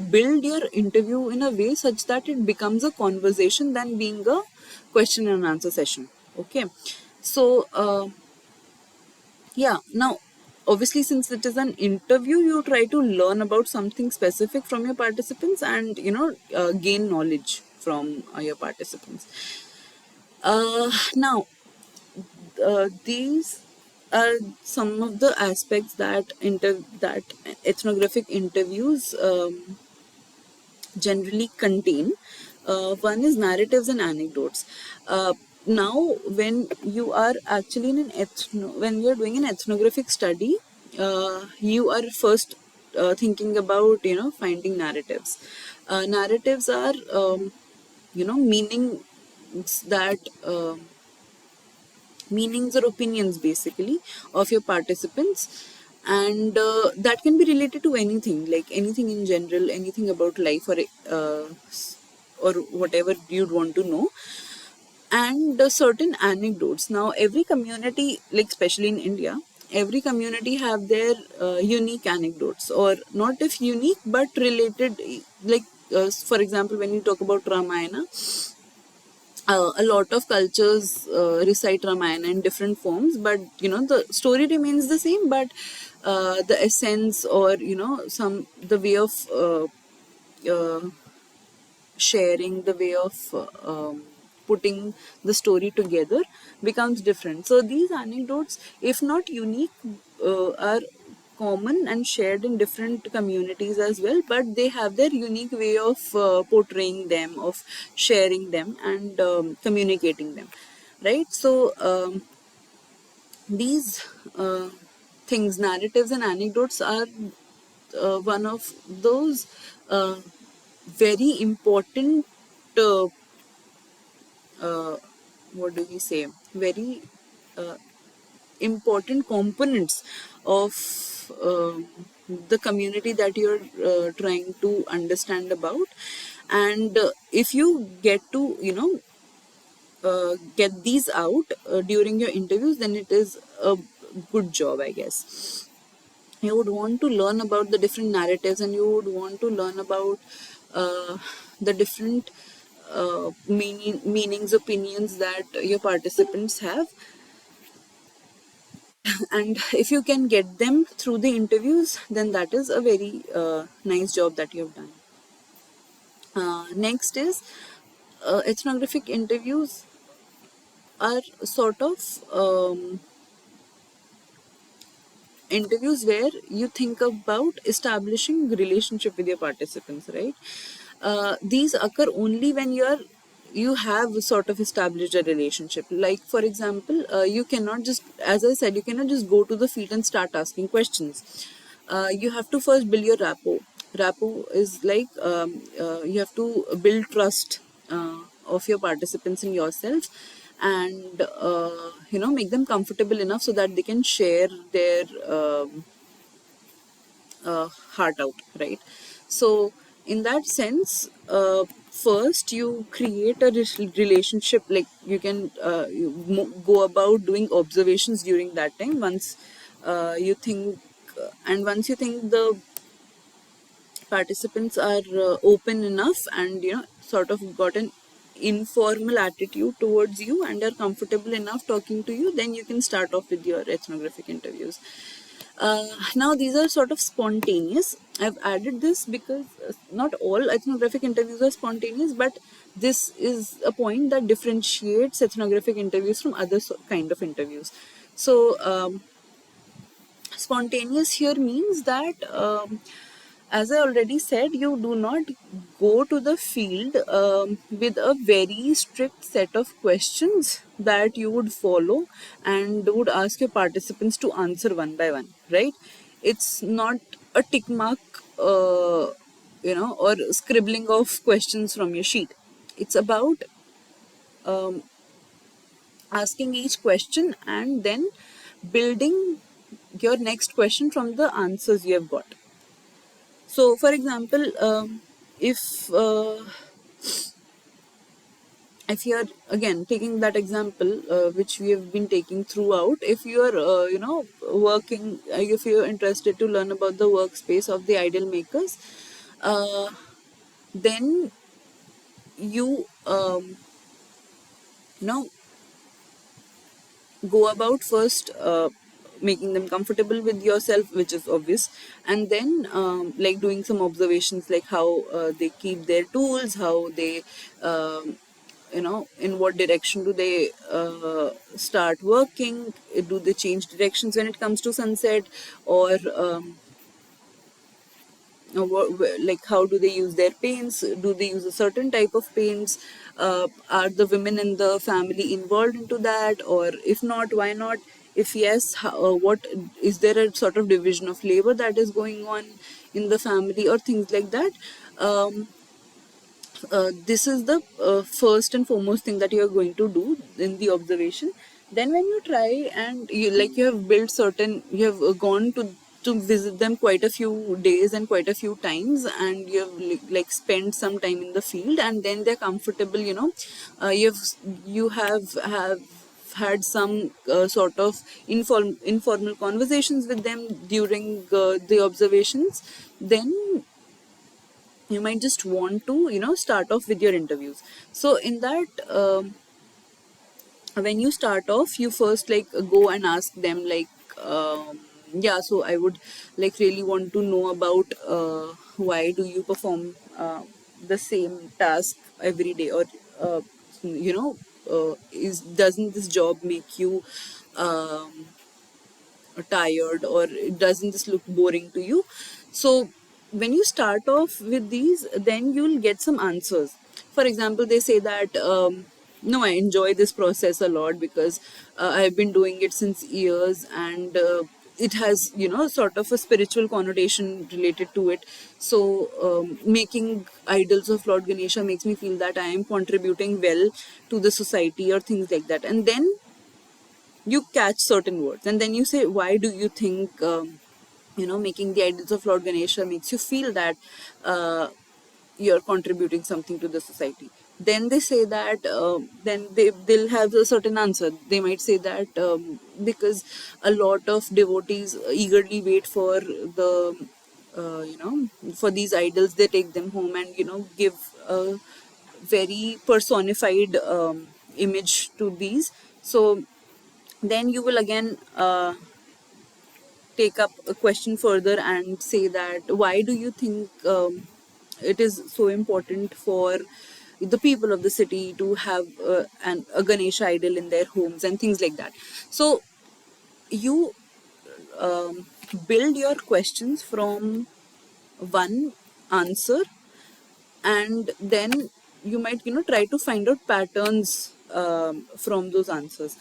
build your interview in a way such that it becomes a conversation than being a question and answer session. Okay, so yeah, now obviously, since it is an interview, you try to learn about something specific from your participants and, gain knowledge from your participants. Now, these are some of the aspects that ethnographic interviews generally contain. One is narratives and anecdotes. Now, when you are actually when you are doing an ethnographic study, you are first thinking about, finding narratives. Narratives are, meanings that. Meanings or opinions basically of your participants, and that can be related to anything, like anything in general, anything about life, or whatever you'd want to know, and certain anecdotes. Now every community, like especially in India, every community have their unique anecdotes, or not if unique but related, like for example, when you talk about Ramayana, a lot of cultures recite Ramayana in different forms, but the story remains the same. But the essence, or some the way of uh, sharing, the way of putting the story together becomes different. So these anecdotes, if not unique, are common and shared in different communities as well, but they have their unique way of portraying them, of sharing them, and communicating them, right? So these things, narratives and anecdotes, are one of those uh, very important, uh, what do we say, very uh, important components of uh, the community that you're trying to understand about. And if you get to, get these out during your interviews, then it is a good job, I guess. You would want to learn about the different narratives, and you would want to learn about the different meanings, opinions that your participants have. And if you can get them through the interviews, then that is a very nice job that you have done. Next is ethnographic interviews are sort of interviews where you think about establishing relationship with your participants, right? These occur only when you have sort of established a relationship. Like for example, you cannot just, as I said, you cannot just go to the field and start asking questions. You have to first build your rapport. Rapport is like you have to build trust of your participants in yourself, and make them comfortable enough so that they can share their heart out, right? So in that sense, first you create a relationship. Like you can go about doing observations during that time. You think and once you think the participants are open enough, and sort of got an informal attitude towards you and are comfortable enough talking to you, then you can start off with your ethnographic interviews. Now these are sort of spontaneous. I've added this because not all ethnographic interviews are spontaneous, but this is a point that differentiates ethnographic interviews from other kind of interviews. So spontaneous here means that, as I already said, you do not go to the field with a very strict set of questions that you would follow and would ask your participants to answer one by one, right? It's not a tick mark, or scribbling of questions from your sheet. It's about asking each question and then building your next question from the answers you have got. So, for example, if uh, if you are again taking that example which we have been taking throughout, if you are working, if you are interested to learn about the workspace of the ideal makers, uh, then you you know go about first making them comfortable with yourself, which is obvious, and then like doing some observations, like how they keep their tools, how they in what direction do they start working, do they change directions when it comes to sunset, or like how do they use their paints, do they use a certain type of paints, are the women in the family involved into that, or if not, why not, if yes, what is there a sort of division of labor that is going on in the family, or things like that. This is the first and foremost thing that you are going to do in the observation. Then when you try and you have built certain, you have gone to visit them quite a few days and quite a few times, and you have like spent some time in the field, and then they're comfortable, you have had some sort of informal conversations with them during the observations. Then you might just want to start off with your interviews. So in that, when you start off, you first like go and ask them, like, yeah, so I would like really want to know about why do you perform the same task every day, or you know is doesn't this job make you um, tired, or doesn't this look boring to you? So when you start off with these, then you'll get some answers. For example, they say that, no, I enjoy this process a lot because I've been doing it since years, and it has sort of a spiritual connotation related to it. So making idols of Lord Ganesha makes me feel that I am contributing well to the society, or things like that. And then you catch certain words, and then you say, why do you think making the idols of Lord Ganesha makes you feel that you're contributing something to the society? Then they say that, then they'll have a certain answer. They might say that, because a lot of devotees eagerly wait for the for these idols, they take them home and give a very personified image to these. So then you will again take up a question further and say that, why do you think it is so important for the people of the city to have a Ganesh idol in their homes and things like that. So you um, build your questions from one answer, and then you might try to find out patterns from those answers.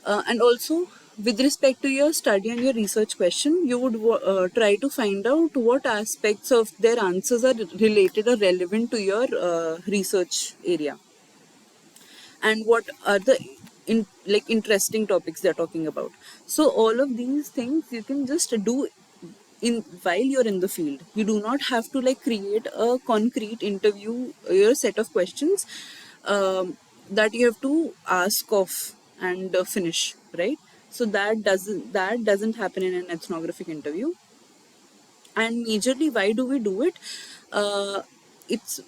And also, with respect to your study and your research question, you would try to find out what aspects of their answers are related or relevant to your research area, and what are the interesting topics they're talking about. So all of these things you can just do in while you're in the field. You do not have to create a concrete interview, your set of questions that you have to ask of and finish, right? So that doesn't happen in an ethnographic interview. And majorly, why do we do it? It's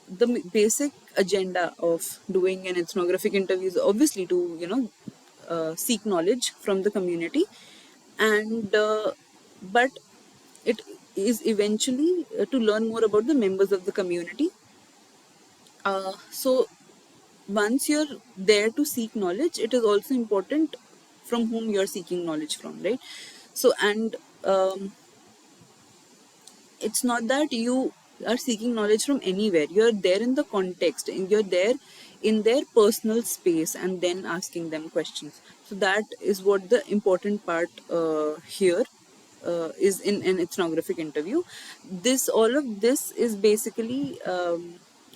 the basic agenda of doing an ethnographic interview is obviously to seek knowledge from the community, and but it is eventually to learn more about the members of the community. So once you're there to seek knowledge, it is also important from whom you're seeking knowledge from, right? So, and it's not that you are seeking knowledge from anywhere. You're there in the context, and you're there in their personal space, and then asking them questions. So that is what the important part here is in an ethnographic interview. This all of this is basically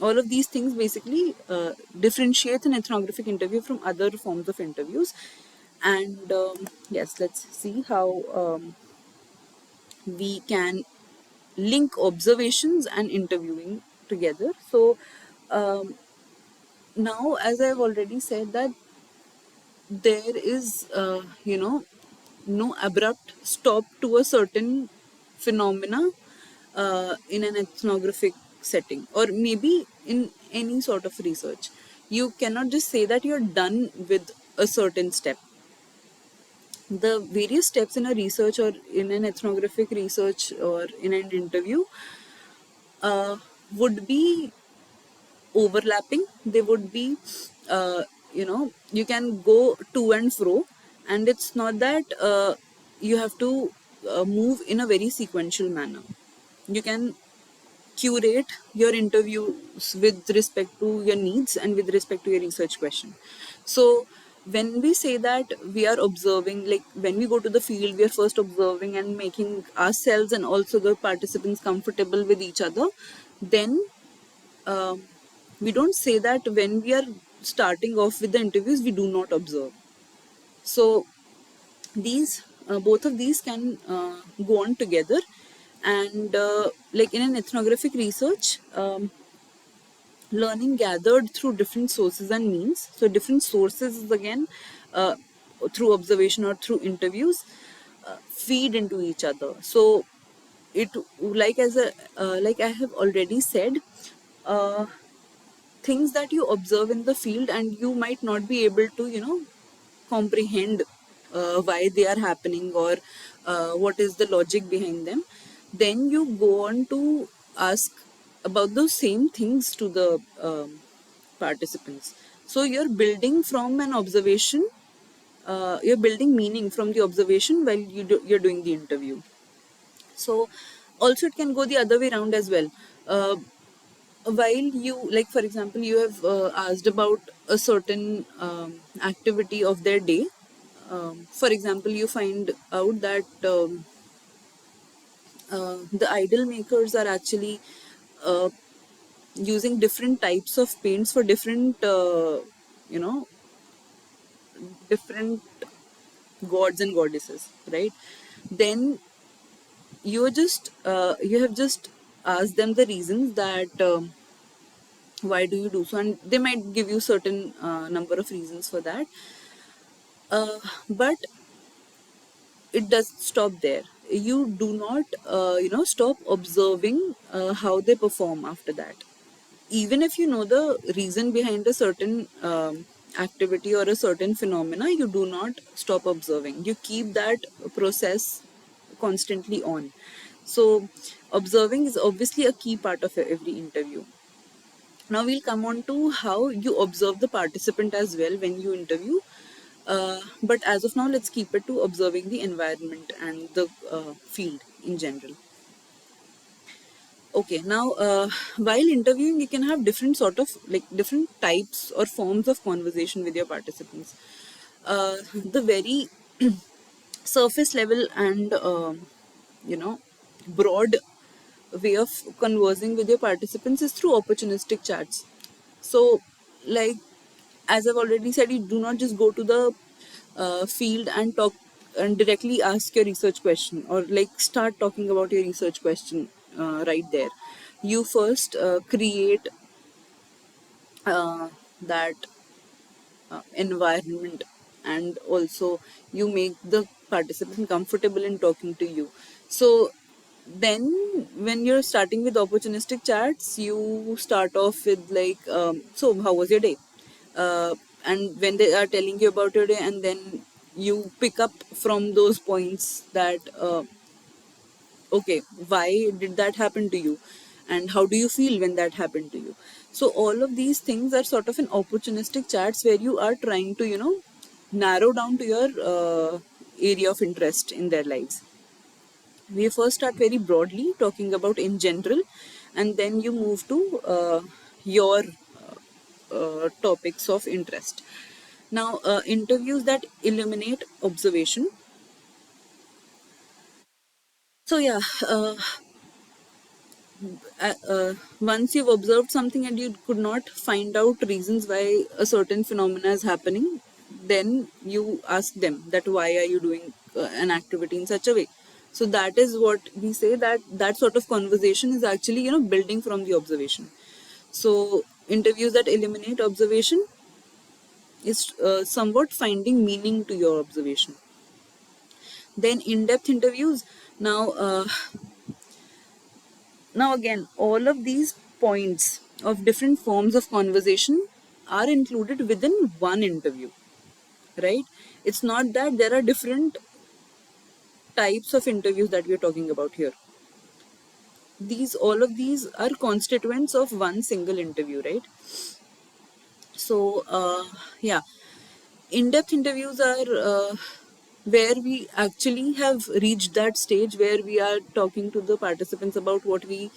all of these things basically differentiate an ethnographic interview from other forms of interviews. And yes, let's see how we can link observations and interviewing together. So now, as I've already said, that there is no abrupt stop to a certain phenomena in an ethnographic setting, or maybe in any sort of research. You cannot just say that you're done with a certain step. The various steps in a research, or in an ethnographic research, or in an interview uh, would be overlapping. They would be you can go to and fro, and it's not that you have to move in a very sequential manner. You can curate your interviews with respect to your needs and with respect to your research question. So when we say that we are observing, like when we go to the field, we are first observing and making ourselves and also the participants comfortable with each other. Then um we don't say that when we are starting off with the interviews we do not observe. So these both of these can go on together. And like in an ethnographic research, learning gathered through different sources and means. So different sources is again uh, through observation or through interviews, feed into each other. So it, like as a like I have already said, uh, things that you observe in the field and you might not be able to comprehend why they are happening, or what is the logic behind them, then you go on to ask about those same things to the participants. So you're building from an observation, you're building meaning from the observation while you're doing the interview. So also it can go the other way around as well. While you, like for example, you have asked about a certain activity of their day. For example, you find out that the idol makers are actually uh, using different types of paints for different you know different gods and goddesses, right? Then you have just asked them the reasons that why do you do so, and they might give you certain number of reasons for that. But it does stop there. You do not stop observing how they perform after that. Even if you know the reason behind a certain activity or a certain phenomena, you do not stop observing. You keep that process constantly on. So observing is obviously a key part of every interview. Now we'll come on to how you observe the participant as well when you interview. But as of now, let's keep it to observing the environment and the field in general. Okay, now while interviewing, you can have different sort of like different types or forms of conversation with your participants. The very surface level and you know broad way of conversing with your participants is through opportunistic chats. So, like as I've already said, you do not just go to the field and talk and directly ask your research question or like start talking about your research question right there. You first create that environment, and also you make the participant comfortable in talking to you. So then when you're starting with opportunistic chats, you start off with like so how was your day, and when they are telling you about your day, and then you pick up from those points that okay, why did that happen to you, and how do you feel when that happened to you. So all of these things are sort of an opportunistic chats where you are trying to narrow down to your area of interest in their lives. We first start very broadly talking about in general, and then you move to your topics of interest. Now interviews that eliminate observation. So yeah, once you've observed something and you could not find out reasons why a certain phenomena is happening, then you ask them that why are you doing an activity in such a way. So that is what we say, that that sort of conversation is actually building from the observation. So interviews that eliminate observation is somewhat finding meaning to your observation. Then in-depth interviews. Now again, all of these points of different forms of conversation are included within one interview, right? It's not that there are different types of interviews that we're talking about here. These all of these are constituents of one single interview, right? So yeah, in-depth interviews are where we actually have reached that stage where we are talking to the participants about what we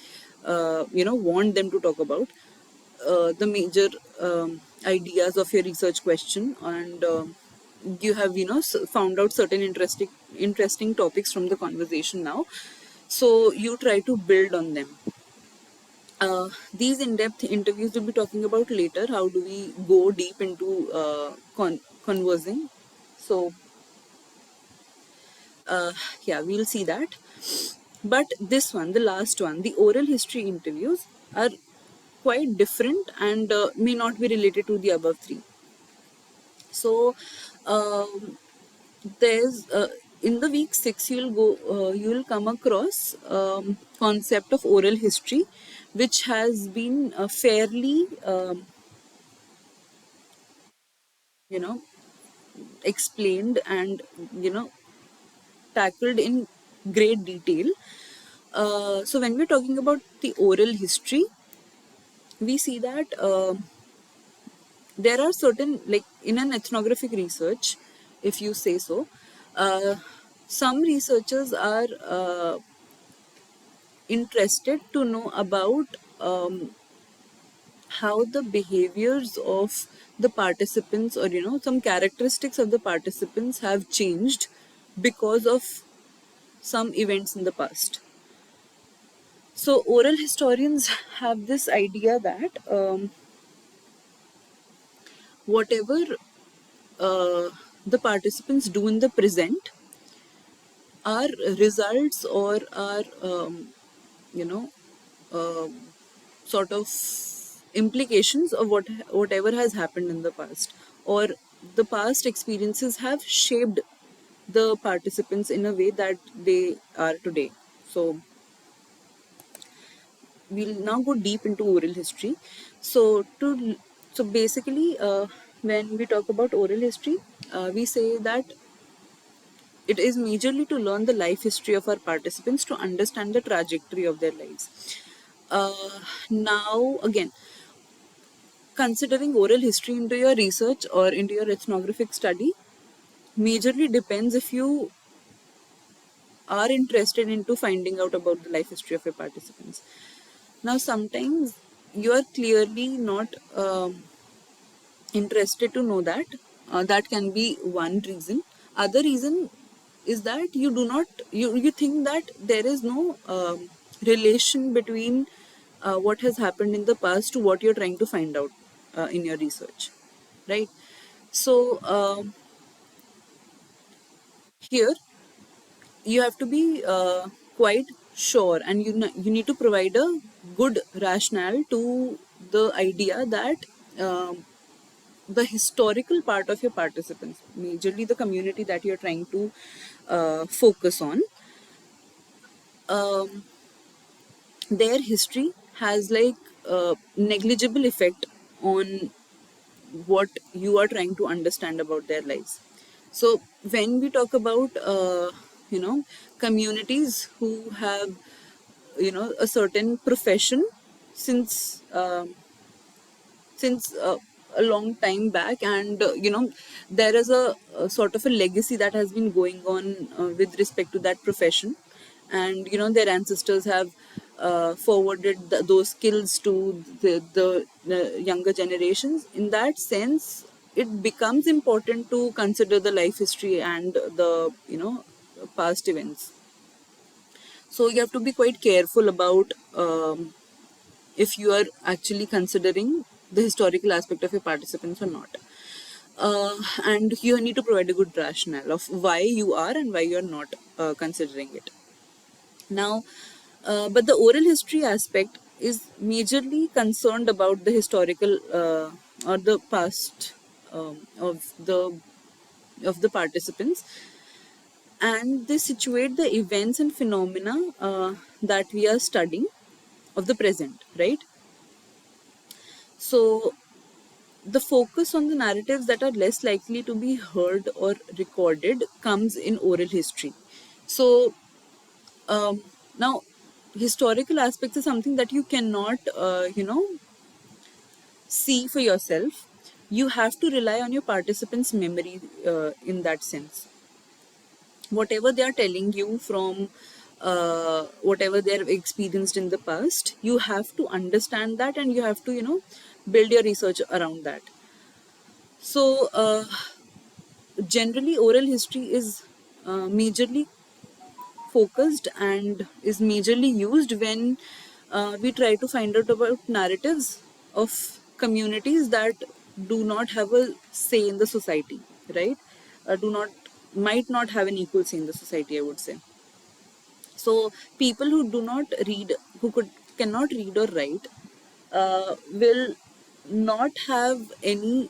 want them to talk about, the major ideas of your research question, and you have found out certain interesting topics from the conversation now, so you try to build on them. These in-depth interviews we'll be talking about later. How do we go deep into conversing? So yeah, we'll see that. But this one, the last one, the oral history interviews are quite different and may not be related to the above three. So there's in the week 6 you'll come across concept of oral history, which has been fairly you know explained and tackled in great detail. So when we're talking about the oral history, we see that there are certain, like in an ethnographic research, if you say so, uh, some researchers are interested to know about how the behaviors of the participants, or some characteristics of the participants have changed because of some events in the past. So oral historians have this idea that whatever the participants do in the present are results or are you know uh, sort of implications of whatever has happened in the past, or the past experiences have shaped the participants in a way that they are today. So we'll now go deep into oral history. So basically when we talk about oral history, we say that it is majorly to learn the life history of our participants to understand the trajectory of their lives. Now, again, considering oral history into your research or into your ethnographic study majorly depends if you are interested into finding out about the life history of your participants. Now, sometimes you are clearly not interested to know that. That can be one reason. Other reason is that you do not you think that there is no relation between what has happened in the past to what you're trying to find out in your research, right? So here you have to be quite sure, and you need to provide a good rationale to the idea that the historical part of your participants, majorly the community that you're trying to focus on, um, their history has like negligible effect on what you are trying to understand about their lives. So when we talk about you know communities who have a certain profession since a long time back, and there is a sort of a legacy that has been going on with respect to that profession, and their ancestors have forwarded those skills to the younger generations. In that sense, it becomes important to consider the life history and the past events. So you have to be quite careful about if you are actually considering the historical aspect of your participants or not. And you need to provide a good rationale of why you are and why you are not considering it. Now, but the oral history aspect is majorly concerned about the historical or the past of the participants, and they situate the events and phenomena that we are studying of the present, right? So the focus on the narratives that are less likely to be heard or recorded comes in oral history. So now historical aspects is something that you cannot see for yourself. You have to rely on your participants memory in that sense. Whatever they are telling you from whatever they have experienced in the past, you have to understand that, and you have to build your research around that. So generally oral history is majorly focused and is majorly used when we try to find out about narratives of communities that do not have a say in the society, right? Do not Might not have an equal say in the society, I would say. So people who do not read, who cannot read or write, will not have any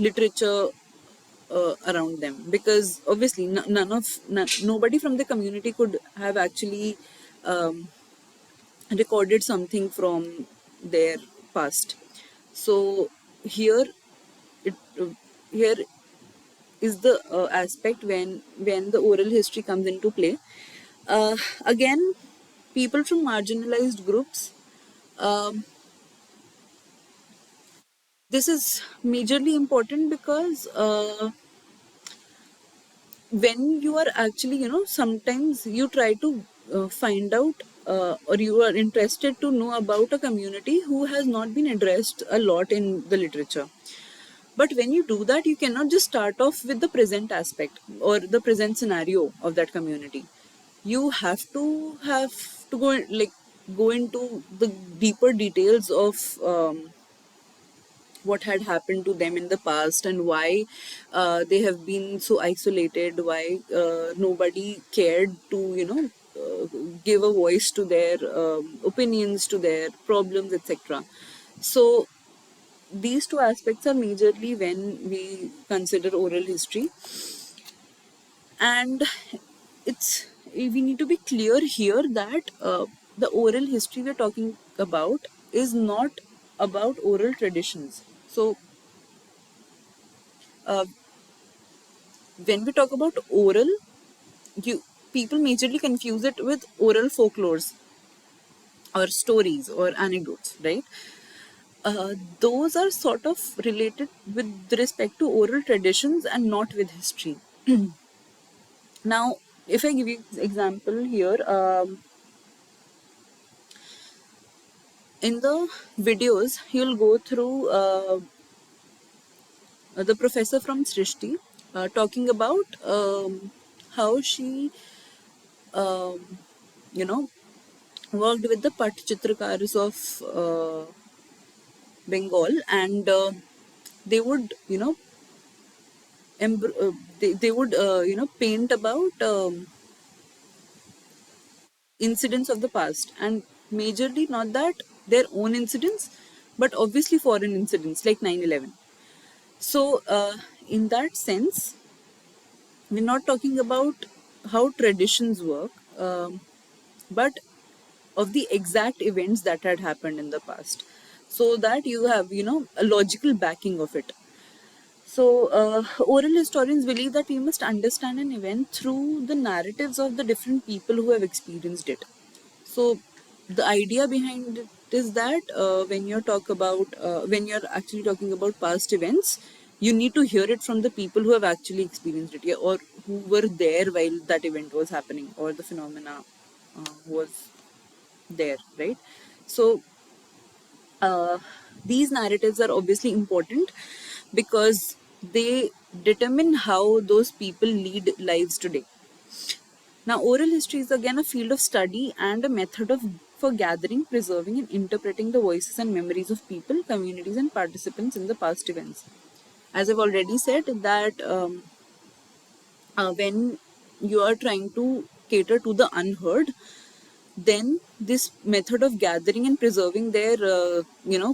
literature around them, because obviously nobody from the community could have actually um, recorded something from their past. So here it here is the aspect when the oral history comes into play. Again, people from marginalized groups, um, this is majorly important because when you are actually sometimes you try to find out or you are interested to know about a community who has not been addressed a lot in the literature. But when you do that, you cannot just start off with the present aspect or the present scenario of that community. You have to go into the deeper details of what had happened to them in the past, and why they have been so isolated, why nobody cared to give a voice to their opinions, to their problems, etc. So these two aspects are majorly when we consider oral history. And it's we need to be clear here that the oral history we're talking about is not about oral traditions. So uh, when we talk about oral, you people majorly confuse it with oral folklores or stories or anecdotes, right? Those are sort of related with respect to oral traditions and not with history. Now, if I give you example here, in the videos, you'll go through the professor from Srishti talking about how she, um, you know, worked with the Pat Chitrakars of Bengal, and they would, they would, paint about incidents of the past, and majorly not that their own incidents, but obviously foreign incidents like 9/11. So, in that sense, we're not talking about how traditions work, but of the exact events that had happened in the past, so that you have, a logical backing of it. So, oral historians believe that we must understand an event through the narratives of the different people who have experienced it. So, the idea behind it is that when you're actually talking about past events, you need to hear it from the people who have actually experienced it, yeah, or who were there while that event was happening or the phenomena was there, right? So, uh, these narratives are obviously important because they determine how those people lead lives today. Now, oral history is again a field of study and a method of for gathering, preserving, and interpreting the voices and memories of people, communities, and participants in the past events. As I've already said, that when you are trying to cater to the unheard, then this method of gathering and preserving their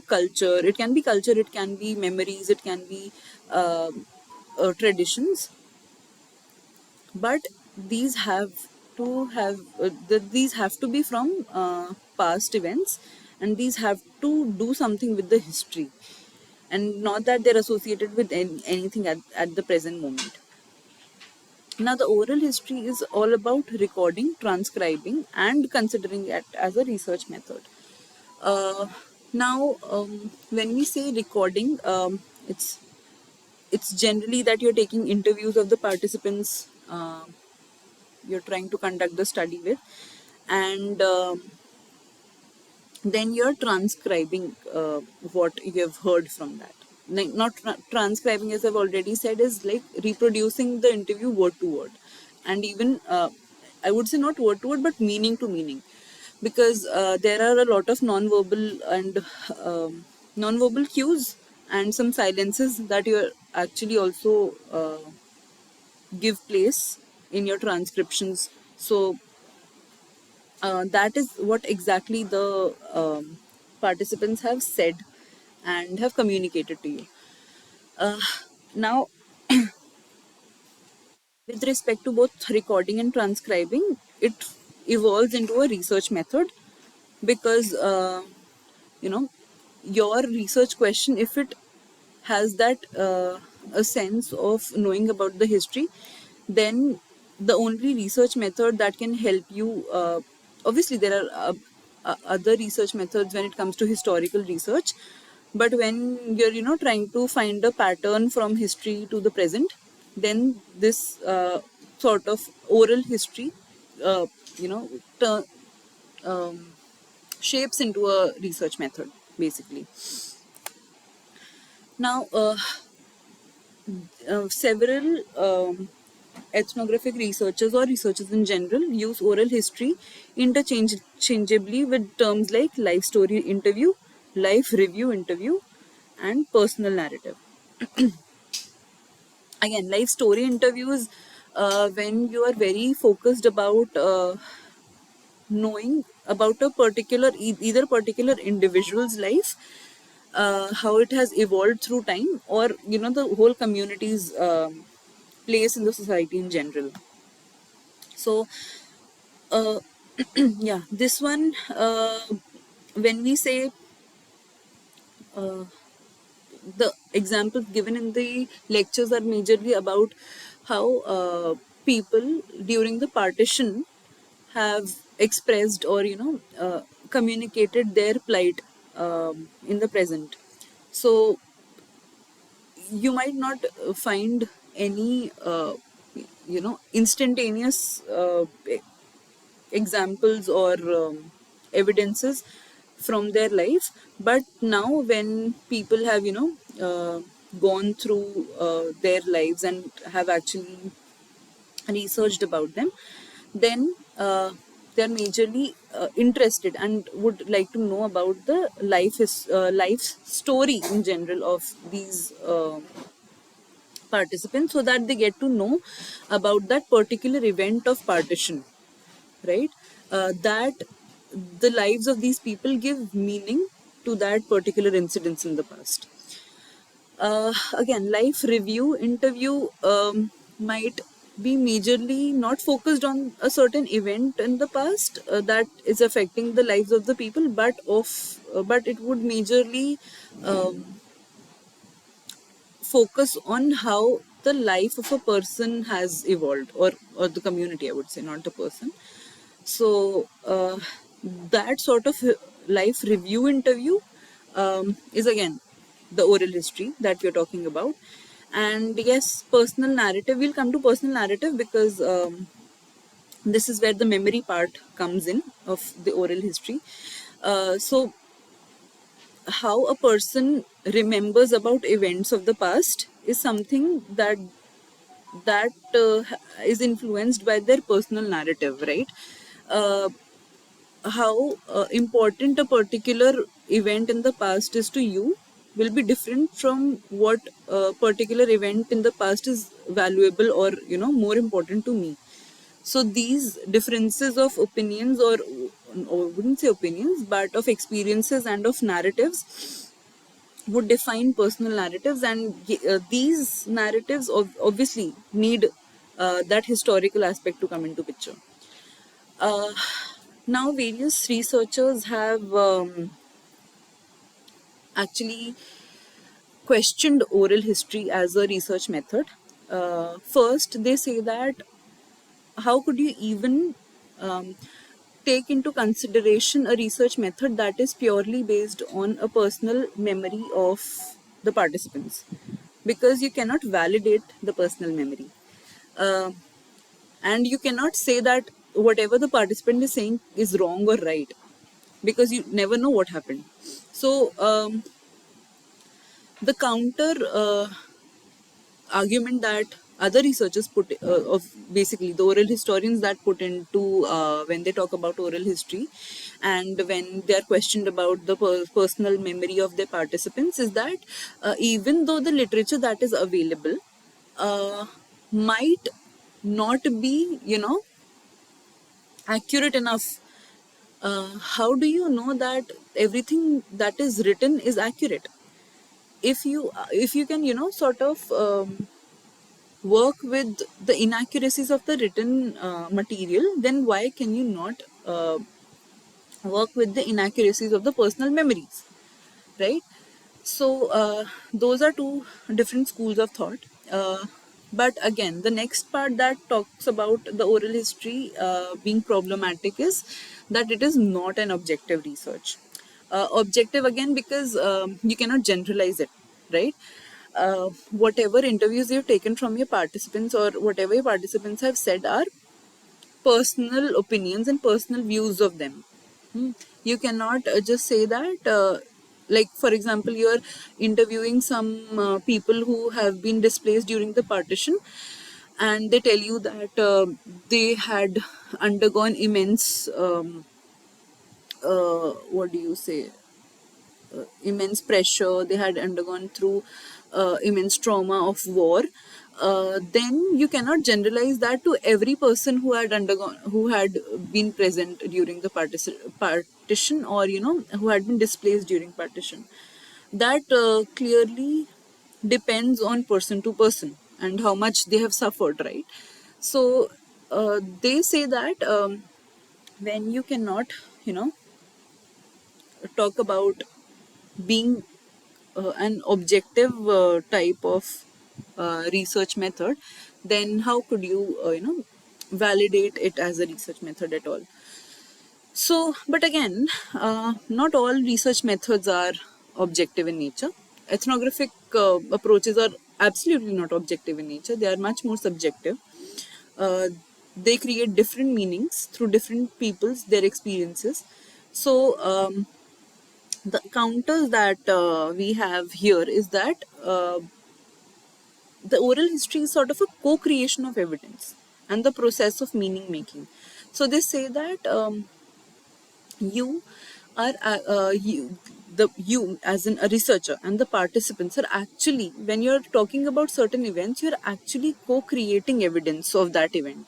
culture, it can be culture, it can be memories, it can be uh, traditions, but these have these have to be from past events, and these have to do something with the history, and not that they're associated with anything at the present moment. Now, the oral history is all about recording, transcribing, and considering it as a research method. Uh, Now, when we say recording, it's generally that you're taking interviews of the participants you're trying to conduct the study with, and then you're transcribing what you have heard from that. Like, not transcribing, as I've already said, is like reproducing the interview word to word, and even I would say not word to word, but meaning to meaning, because there are a lot of non-verbal and non-verbal cues and some silences that you actually also give place in your transcriptions. So that is what exactly the participants have said and have communicated to you. Uh, Now, with respect to both recording and transcribing, it evolves into a research method because, you know, your research question, if it has that a sense of knowing about the history, then the only research method that can help you, obviously there are other research methods when it comes to historical research, but when you're trying to find a pattern from history to the present, then this sort of oral history uh, you know turn, um, shapes into a research method, basically. Now, several ethnographic researchers or researchers in general use oral history interchangeably with terms like life story interview, life review interview, and personal narrative. Again, life story interviews, when you are very focused about knowing about a particular either particular individual's life, how it has evolved through time, or the whole community's place in the society in general. So, uh, yeah, this one, when we say uh, the examples given in the lectures are majorly about how people during the partition have expressed or communicated their plight in the present. So you might not find any instantaneous examples or evidences from their life, but now when people have gone through their lives and have actually researched about them, then they're majorly interested and would like to know about the life story in general of these participants, so that they get to know about that particular event of partition, right? That the lives of these people give meaning to that particular incidents in the past. Again, life review interview might be majorly not focused on a certain event in the past that is affecting the lives of the people, but it would majorly um, focus on how the life of a person has evolved, or the community, I would say, not the person. So that sort of life review interview is again the oral history that we're talking about. And yes, personal narrative, we'll come to personal narrative because this is where the memory part comes in of the oral history. So how a person remembers about events of the past is something that is influenced by their personal narrative, right? uh, how important a particular event in the past is to you will be different from what a particular event in the past is valuable or more important to me. So these differences of opinions, or wouldn't say opinions, but of experiences and of narratives would define personal narratives, and these narratives obviously need that historical aspect to come into picture. uh, Now various researchers have actually questioned oral history as a research method. First, they say that how could you even um, take into consideration a research method that is purely based on a personal memory of the participants, because you cannot validate the personal memory. Uh, and you cannot say that whatever the participant is saying is wrong or right, because you never know what happened. So the counter argument that other researchers put of basically the oral historians that put into when they talk about oral history, and when they are questioned about the personal memory of their participants, is that even though the literature that is available uh, might not be accurate enough. How do you know that everything that is written is accurate? If you can sort of work with the inaccuracies of the written material, then why can you not work with the inaccuracies of the personal memories, right? So those are two different schools of thought. But again, the next part that talks about the oral history being problematic is that it is not an objective research. Objective again because you cannot generalize it, right? Whatever interviews you've taken from your participants or whatever your participants have said are personal opinions and personal views of them. You cannot just say that, like for example, you're interviewing some people who have been displaced during the partition, and they tell you that they had undergone immense, what do you say, immense pressure, they had undergone through immense trauma of war. Then you cannot generalize that to every person who had been present during the partition, or who had been displaced during partition. That clearly depends on person to person and how much they have suffered, right? So they say that when you cannot you know talk about being an objective type of research method, then how could you validate it as a research method at all? So, but again, not all research methods are objective in nature. Ethnographic approaches are absolutely not objective in nature. They are much more subjective. uh, they create different meanings through different people's their experiences. So the counters that we have here is that the oral history is sort of a co-creation of evidence and the process of meaning making. So they say that you are you as in a researcher and the participants are actually, when you're talking about certain events, you're actually co-creating evidence of that event,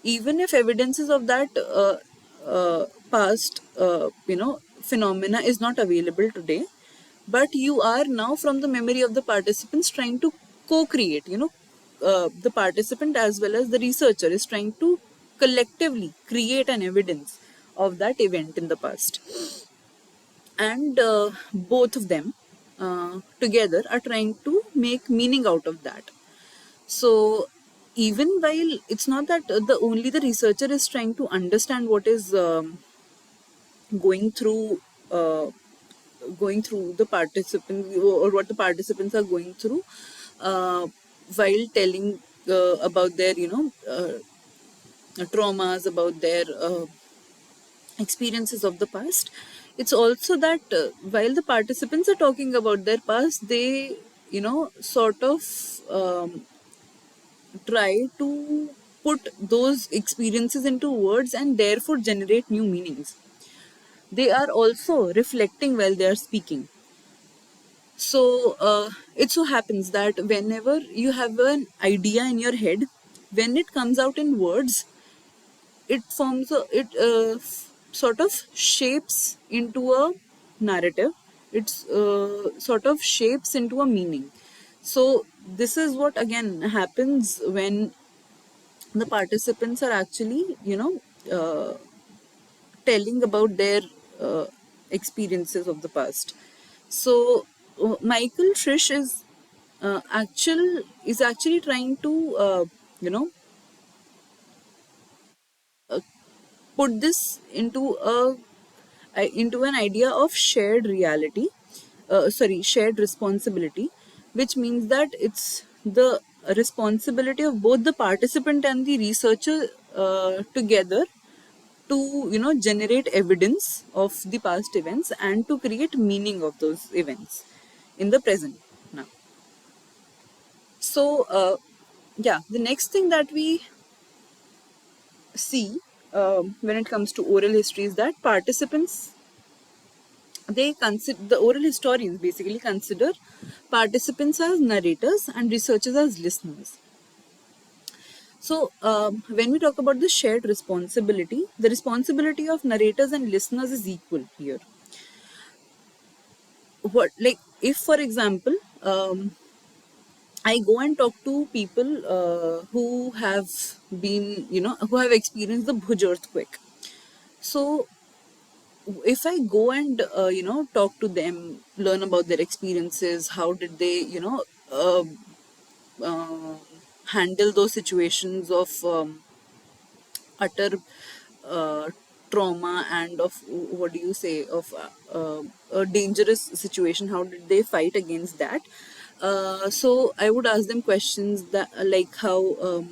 even if evidences of that past phenomena is not available today. But you are now, from the memory of the participants, trying to co-create, the participant as well as the researcher is trying to collectively create an evidence of that event in the past. And both of them together are trying to make meaning out of that. So even while it's not that the researcher is trying to understand what is going through uh, going through the participants, or what the participants are going through uh, while telling about their traumas, about their experiences of the past. It's also that while the participants are talking about their past, they sort of try to put those experiences into words and therefore generate new meanings. They are also reflecting while they are speaking. So it so happens that whenever you have an idea in your head, when it comes out in words, it forms a, it sort of shapes into a narrative. It's sort of shapes into a meaning. So this is what again happens when the participants are actually telling about their uh, experiences of the past. So Michael Trish is actually trying to you know put this into an idea of shared reality, shared responsibility, which means that it's the responsibility of both the participant and the researcher together to generate evidence of the past events and to create meaning of those events in the present now. So yeah, the next thing that we see when it comes to oral history is that participants, they consider, the oral historians basically consider participants as narrators and researchers as listeners. So when we talk about the shared responsibility, the responsibility of narrators and listeners is equal here. What, like, if for example I go and talk to people who have been, who have experienced the Bhuj earthquake. So if I go and talk to them, learn about their experiences, how did they uh, handle those situations of utter uh, trauma and of, what do you say, of a dangerous situation, how did they fight against that? So I would ask them questions that like how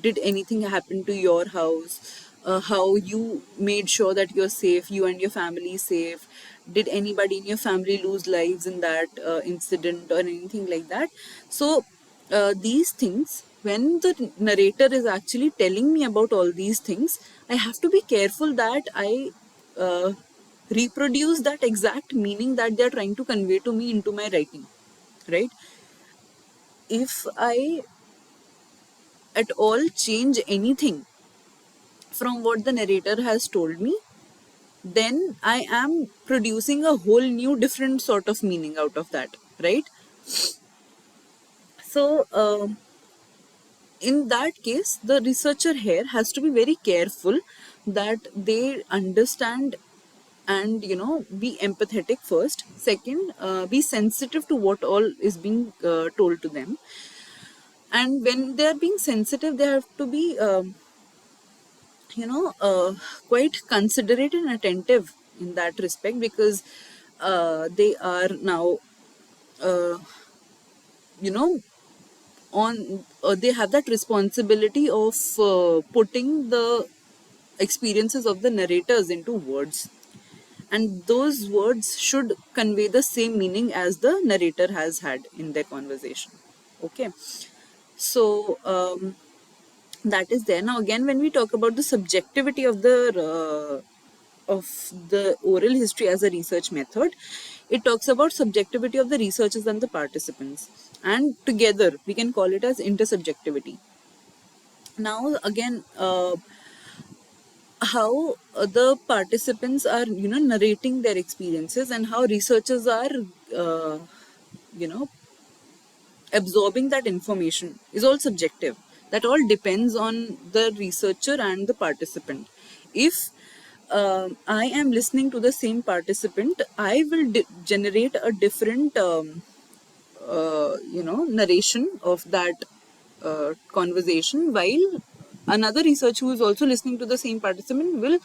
did anything happen to your house, how you made sure that you're safe, you and your family safe, did anybody in your family lose lives in that incident or anything like that. So these things, when the narrator is actually telling me about all these things, I have to be careful that I reproduce that exact meaning that they are trying to convey to me into my writing, right? If I at all change anything from what the narrator has told me, then I am producing a whole new different sort of meaning out of that, right? So in that case, the researcher here has to be very careful that they understand and be empathetic first. Second, be sensitive to what all is being told to them. And when they are being sensitive, they have to be you know quite considerate and attentive in that respect, because they are now uh, you know on they have that responsibility of putting the experiences of the narrators into words, and those words should convey the same meaning as the narrator has had in their conversation. Okay, so that is there. Now again, when we talk about the subjectivity of the oral history as a research method, it talks about subjectivity of the researchers and the participants, and together we can call it as intersubjectivity. Now again, how the participants are narrating their experiences, and how researchers are uh, you know absorbing that information is all subjective. That all depends on the researcher and the participant. If I am listening to the same participant, I will generate a different narration of that conversation, while another researcher who is also listening to the same participant will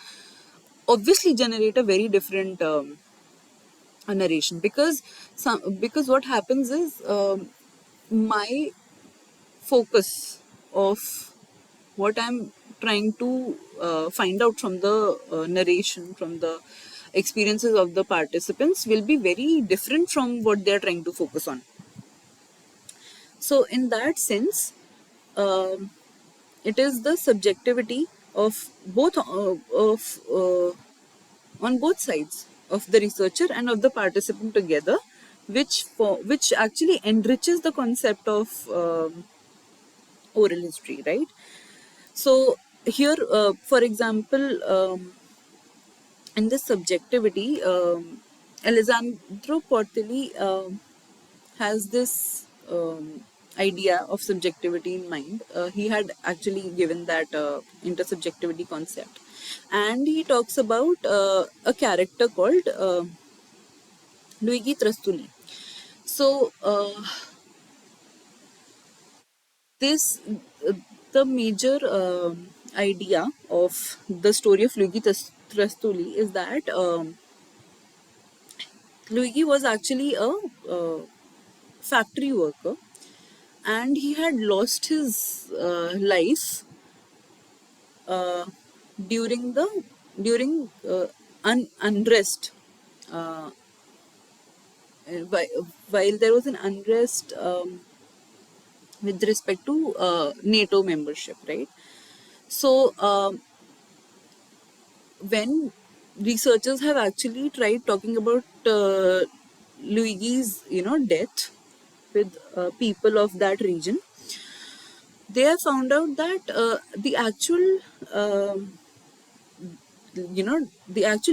obviously generate a very different narration, because what happens is, my focus of what I'm trying to find out from the narration, from the experiences of the participants, will be very different from what they're trying to focus on. So in that sense, um, it is the subjectivity of both of on both sides of the researcher and of the participant together, which actually enriches the concept of oral history, right? So here, for example, in this subjectivity, Alessandro Portelli has this idea of subjectivity in mind. He had actually given that intersubjectivity concept, and he talks about a character called Luigi Trastulli. So this the major idea of the story of Luigi Trastulli is that Luigi was actually a factory worker, and he had lost his life uh, during the during unrest, uh, while there was an unrest with respect to NATO membership, right? So when researchers have actually tried talking about Luigi's death with people of that region, they have found out that the actual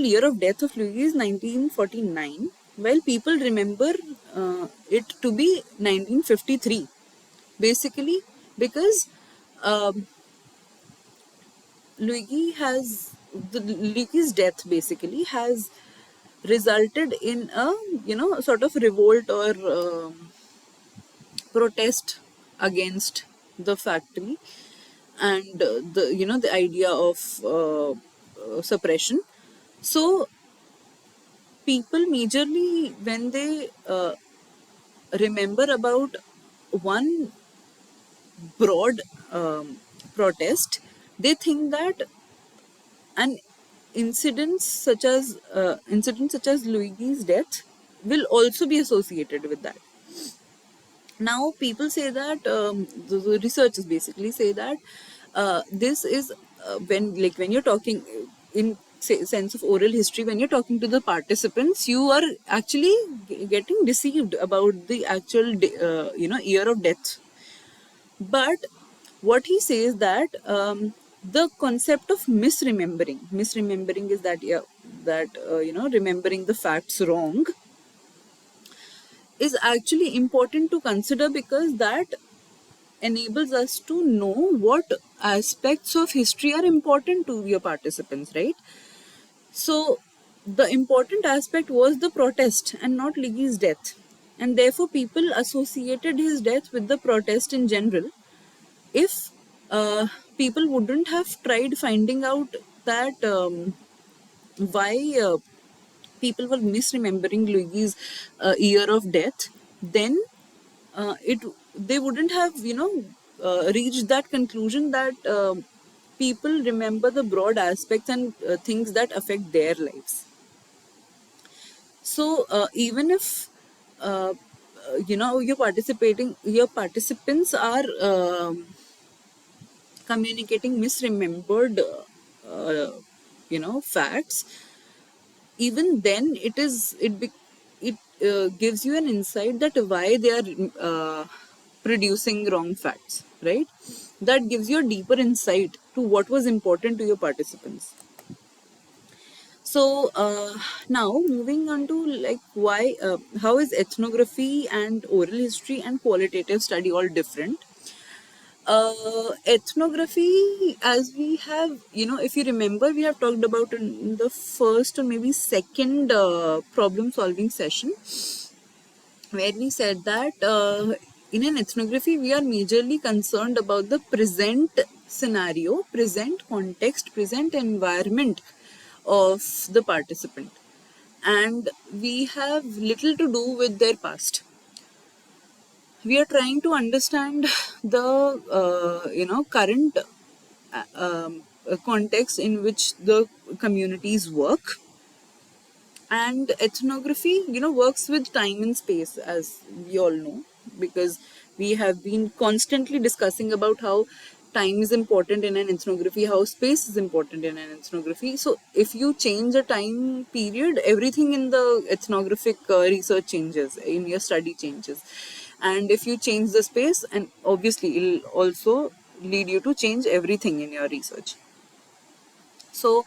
year of death of Luigi is 1949, while people remember it to be 1953. Basically, because um, Luigi's death basically has resulted in a sort of revolt or protest against the factory, and the idea of suppression. So people majorly, when they remember about one broad protest, they think that an incident such as Luigi's death will also be associated with that. Now people say that the researchers basically say that this is when you're talking in sense of oral history, when you're talking to the participants, you are actually getting deceived about the actual year of death. But what he says that the concept of misremembering is that, yeah, that remembering the facts wrong is actually important to consider, because that enables us to know what aspects of history are important to your participants, right? So the important aspect was the protest and not Ligi's death, and therefore people associated his death with the protest in general, if people wouldn't have tried finding out that why people were misremembering Luigi's year of death, then it they wouldn't have reached that conclusion that people remember the broad aspects and things that affect their lives. So even if your participants are communicating misremembered facts, even then it gives you an insight that why they are producing wrong facts, right? That gives you a deeper insight to what was important to your participants. So now moving on to like why how is ethnography and oral history and qualitative study all different? Ethnography, as we have, if you remember, we have talked about in the first or maybe second problem solving session, where we said that in an ethnography, we are majorly concerned about the present scenario, present context, present environment of the participant. And we have little to do with their past. We are trying to understand the current context in which the communities work. And ethnography works with time and space, as we all know, because we have been constantly discussing about how time is important in an ethnography, how space is important in an ethnography. So if you change a time period, everything in the ethnographic research changes, in your study changes. And if you change the space, and obviously it'll also lead you to change everything in your research. So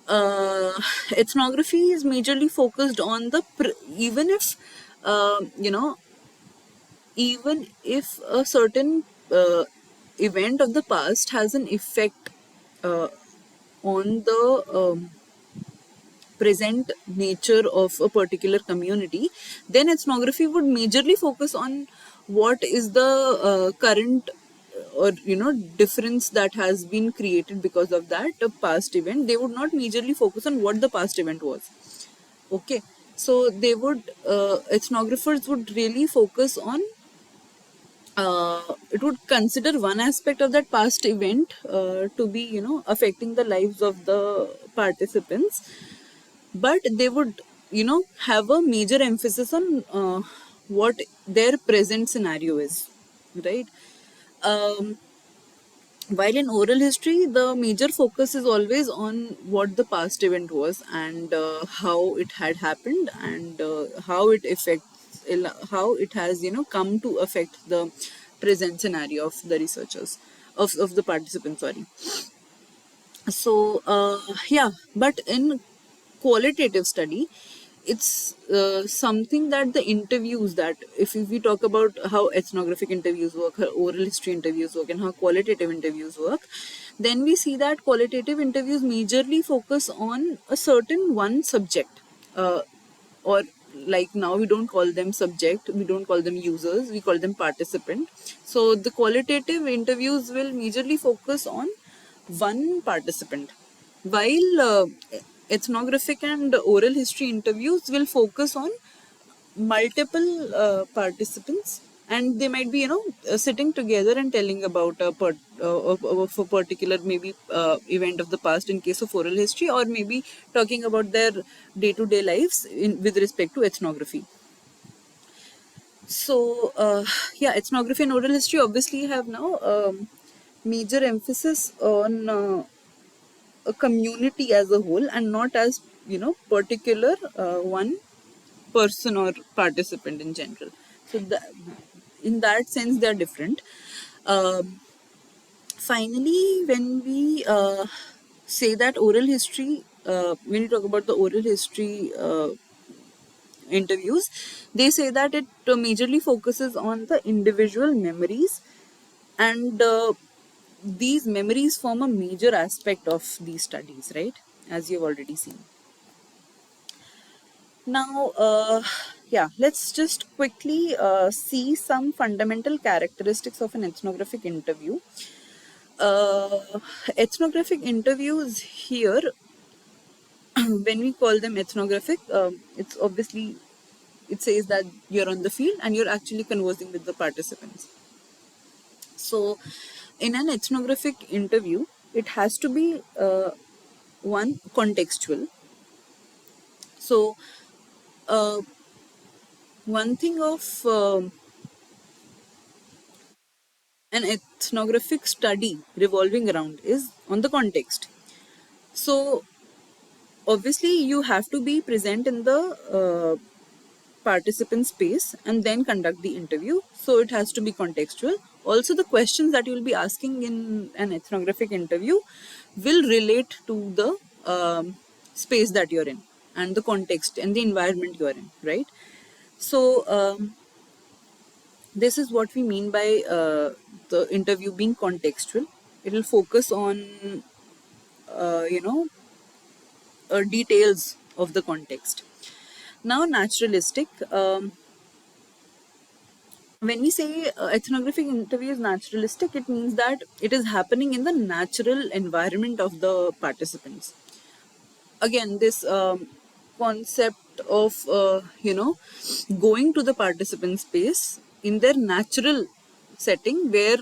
uh, ethnography is majorly focused on the even if uh, you know even if a certain event of the past has an effect uh, on the present nature of a particular community, then ethnography would majorly focus on what is the current or difference that has been created because of that past event. They would not majorly focus on what the past event was. Okay, so they would ethnographers would really focus on it would consider one aspect of that past event to be affecting the lives of the participants, but they would have a major emphasis on what their present scenario is, right? um, while in oral history, the major focus is always on what the past event was, and how it had happened, and how it has come to affect the present scenario of the researchers, of the participants, sorry. So yeah, but in qualitative study, it's something that the interviews, that if we talk about how ethnographic interviews work, how oral history interviews work, and how qualitative interviews work, then we see that qualitative interviews majorly focus on a certain one subject, or like now we don't call them subject, we don't call them users, we call them participant. So the qualitative interviews will majorly focus on one participant, while ethnographic and oral history interviews will focus on multiple participants, and they might be sitting together and telling about of a particular maybe event of the past in case of oral history, or maybe talking about their day-to-day lives with respect to ethnography. So yeah, ethnography and oral history obviously have now major emphasis on a community as a whole, and not as particular one person or participant in general. So in that sense they are different. um, Finally, when we say that oral history, when you talk about the oral history interviews, they say that it majorly focuses on the individual memories, and these memories form a major aspect of these studies, right? As you've already seen. Now Yeah, let's just quickly see some fundamental characteristics of an ethnographic interview. Ethnographic interviews here, when we call them ethnographic, it's obviously, it says that you're on the field and you're actually conversing with the participants. So, in an ethnographic interview, it has to be one contextual. So, uh, one thing of an ethnographic study revolving around is on the context. So, obviously, you have to be present in the participant space and then conduct the interview. So, it has to be contextual. Also, the questions that you will be asking in an ethnographic interview will relate to the space that you're in and the context and the environment you're in, right? So, this is what we mean by the interview being contextual. It will focus on, you know, details of the context. Now, naturalistic. When we say ethnographic interview is naturalistic, it means that it is happening in the natural environment of the participants. Again, this concept of going to the participant space in their natural setting where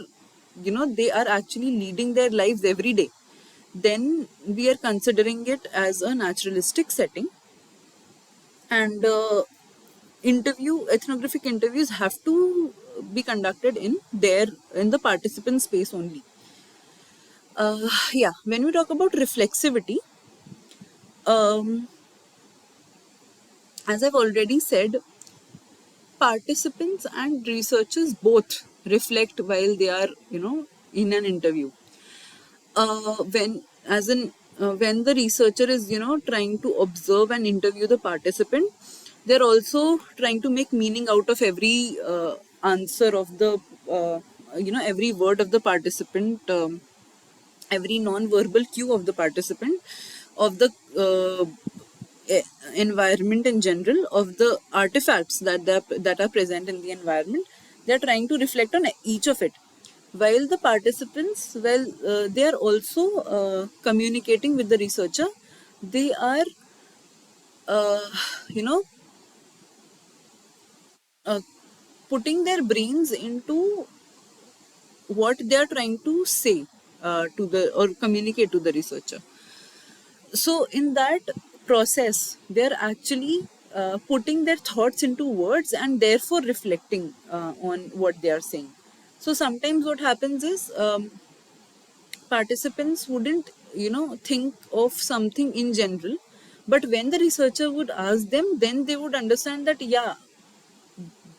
they are actually leading their lives every day, then we are considering it as a naturalistic setting. And ethnographic interviews have to be conducted in the participant space only. Yeah, when we talk about reflexivity, um, as I've already said, participants and researchers both reflect while they are in an interview. When the researcher is trying to observe and interview the participant, they're also trying to make meaning out of every answer of the every word of the participant, every non-verbal cue of the participant, of the environment in general, of the artifacts that are present in the environment. They're trying to reflect on each of it, while the participants, well, they are also communicating with the researcher. They are uh, you know uh, putting their brains into what they are trying to say to the or communicate to the researcher. So in that process, they're actually putting their thoughts into words and therefore reflecting on what they are saying. So sometimes what happens is, participants wouldn't think of something in general, but when the researcher would ask them, then they would understand that, yeah,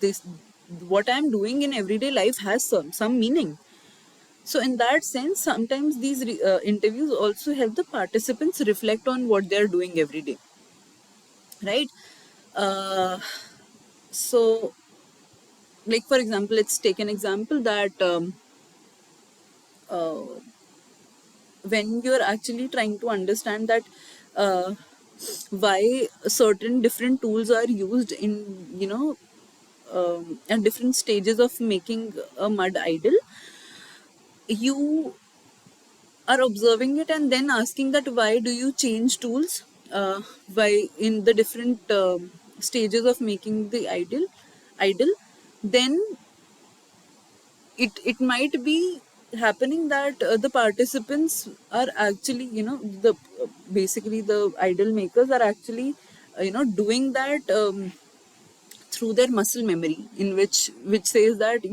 this, what I'm doing in everyday life has some meaning. So in that sense, sometimes these interviews also help the participants reflect on what they're doing every day, right? uh, so, like, for example, let's take an example that uh, when you're actually trying to understand that why certain different tools are used in at different stages of making a mud idol, you are observing it and then asking that why do you change tools, why in the different stages of making the idol, then it might be happening that the participants are actually the basically the idol makers are actually doing that through their muscle memory, in which says that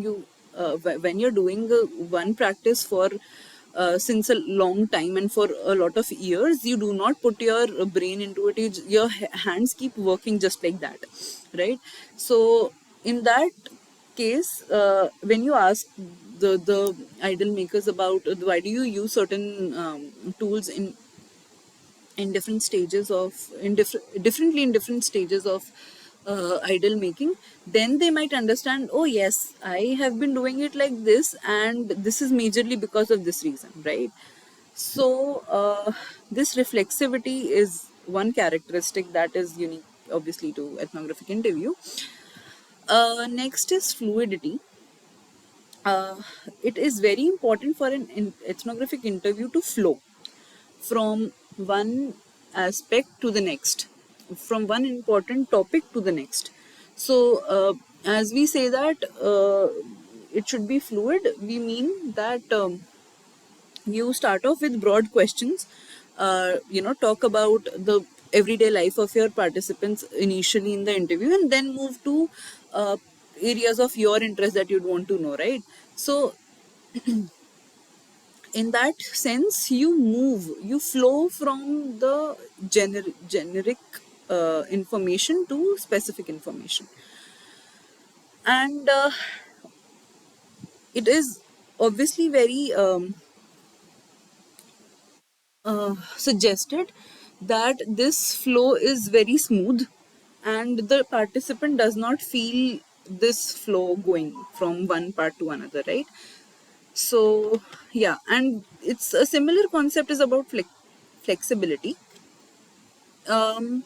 when you're doing one practice for since a long time and for a lot of years, you do not put your brain into it. Your hands keep working just like that, right? So in that case, when you ask the idol makers about why do you use certain tools in different stages of differently in different stages of idol making, then they might understand, oh yes, I have been doing it like this and this is majorly because of this reason, right? So this reflexivity is one characteristic that is unique obviously to ethnographic interview. Next is fluidity. uh, it is very important for an ethnographic interview to flow from one aspect to the next, from one important topic to the next. So, as we say that it should be fluid, we mean that you start off with broad questions, talk about the everyday life of your participants initially in the interview, and then move to uh, areas of your interest that you'd want to know, right? So in that sense, you flow from the generic information to specific information. And it is obviously very suggested that this flow is very smooth and the participant does not feel this flow going from one part to another, right? So yeah, and it's a similar concept is about flexibility. um,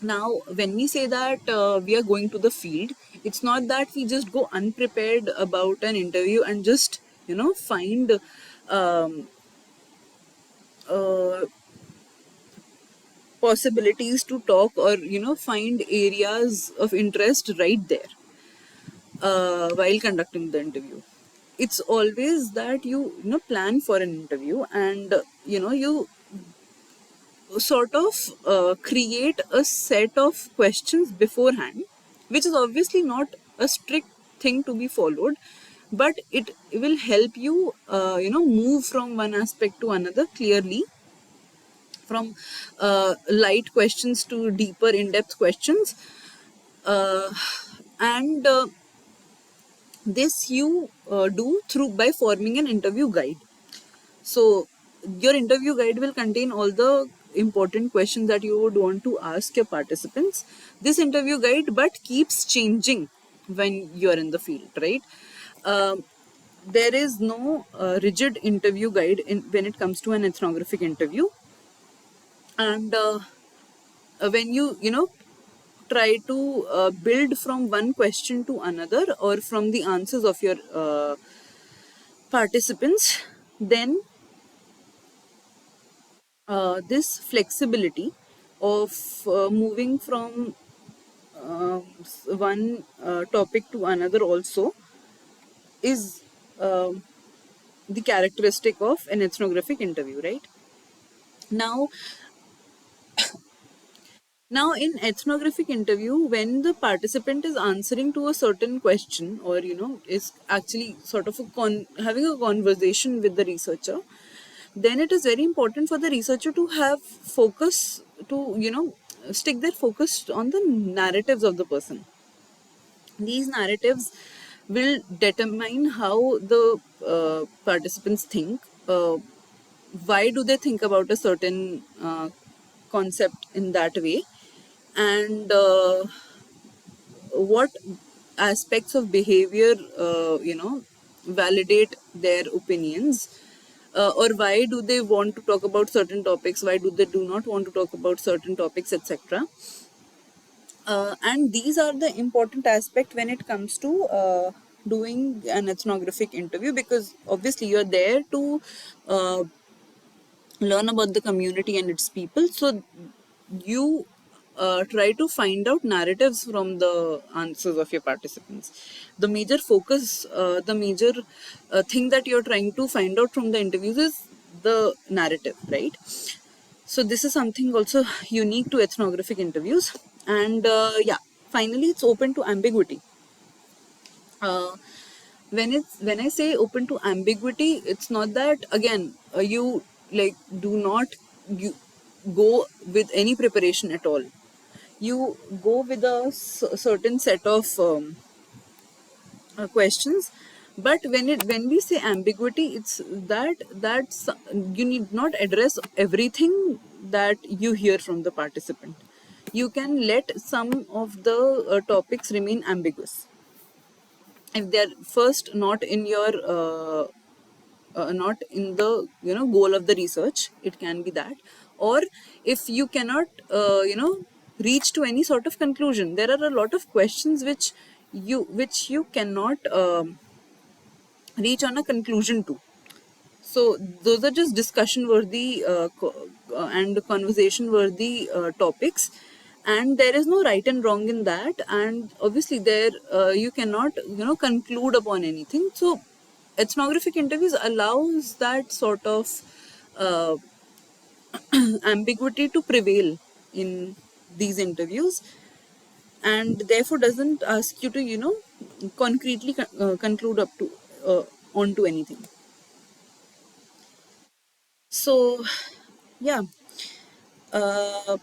Now when we say that we are going to the field, it's not that we just go unprepared about an interview and just find um, uh, possibilities to talk, or find areas of interest right there while conducting the interview. It's always that you plan for an interview, and you sort of create a set of questions beforehand, which is obviously not a strict thing to be followed, but it will help you move from one aspect to another clearly, from light questions to deeper in-depth questions. uh, and This you do through by forming an interview guide. So your interview guide will contain all the important questions that you would want to ask your participants. This interview guide but keeps changing when you're in the field, right? Um, there is no rigid interview guide when it comes to an ethnographic interview. And when you try to build from one question to another, or from the answers of your participants, then this flexibility of moving from one topic to another also is the characteristic of an ethnographic interview, right? now Now, in ethnographic interview, when the participant is answering to a certain question, or is actually sort of having a conversation with the researcher, then it is very important for the researcher to have focus, to stick their focus on the narratives of the person. These narratives will determine how the participants think. Why do they think about a certain concept in that way? And what aspects of behavior validate their opinions, or why do they want to talk about certain topics, why do they do not want to talk about certain topics, etc. And these are the important aspect when it comes to doing an ethnographic interview, because obviously you're there to uh, learn about the community and its people. So you try to find out narratives from the answers of your participants. The major focus, the major thing that you're trying to find out from the interviews is the narrative, right? So this is something also unique to ethnographic interviews. And yeah, finally, it's open to ambiguity. uh, when I say open to ambiguity, it's not that again you like do not you go with any preparation at all. You go with a certain set of questions, but when we say ambiguity, it's that you need not address everything that you hear from the participant. You can let some of the topics remain ambiguous if they're first not in your not in the goal of the research. It can be that. Or if you cannot reach to any sort of conclusion. There are a lot of questions which you cannot reach on a conclusion to. So those are just discussion worthy and conversation worthy topics, and there is no right and wrong in that. And obviously, there you cannot conclude upon anything. So ethnographic interviews allows that sort of uh, ambiguity to prevail in these interviews, and therefore doesn't ask you to concretely conclude up to onto anything. So yeah, uh,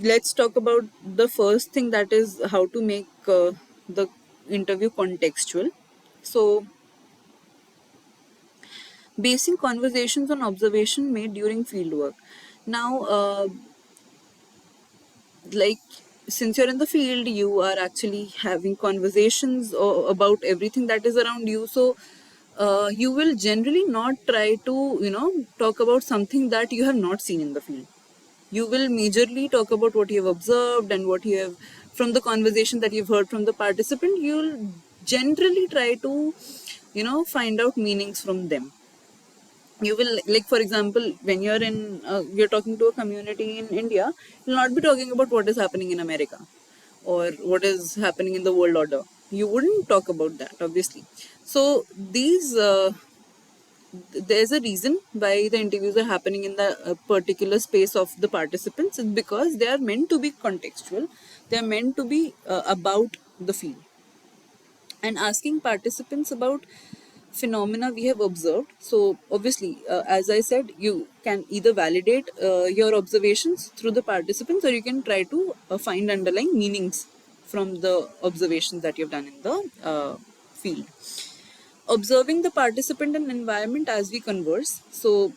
let's talk about the first thing, that is how to make the interview contextual. So basing conversations on observation made during fieldwork. Now like, since you're in the field, you are actually having conversations about everything that is around you. So you will generally not try to talk about something that you have not seen in the field. You will majorly talk about what you have observed and what you have from the conversation that you've heard from the participant. You'll generally try to find out meanings from them. You will, like, for example, when you're talking to a community in India, you'll not be talking about what is happening in America or what is happening in the world order. You wouldn't talk about that, obviously. So these there's a reason why the interviews are happening in the particular space of the participants. It's because they are meant to be contextual. They are meant to be about the field, and asking participants about phenomena we have observed. So obviously, as I said, you can either validate your observations through the participants, or you can try to find underlying meanings from the observations that you've done in the field. Observing the participant and environment as we converse. So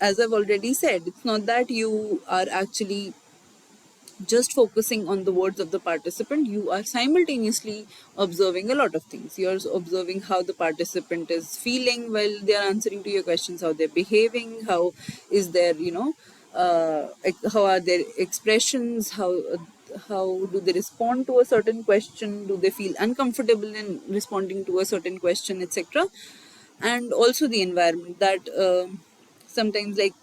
as I've already said, it's not that you are actually just focusing on the words of the participant. You are simultaneously observing a lot of things. You're observing how the participant is feeling while they are answering to your questions, how they're behaving, how is their how are their expressions, how do they respond to a certain question, do they feel uncomfortable in responding to a certain question, etc. And also the environment that sometimes, like,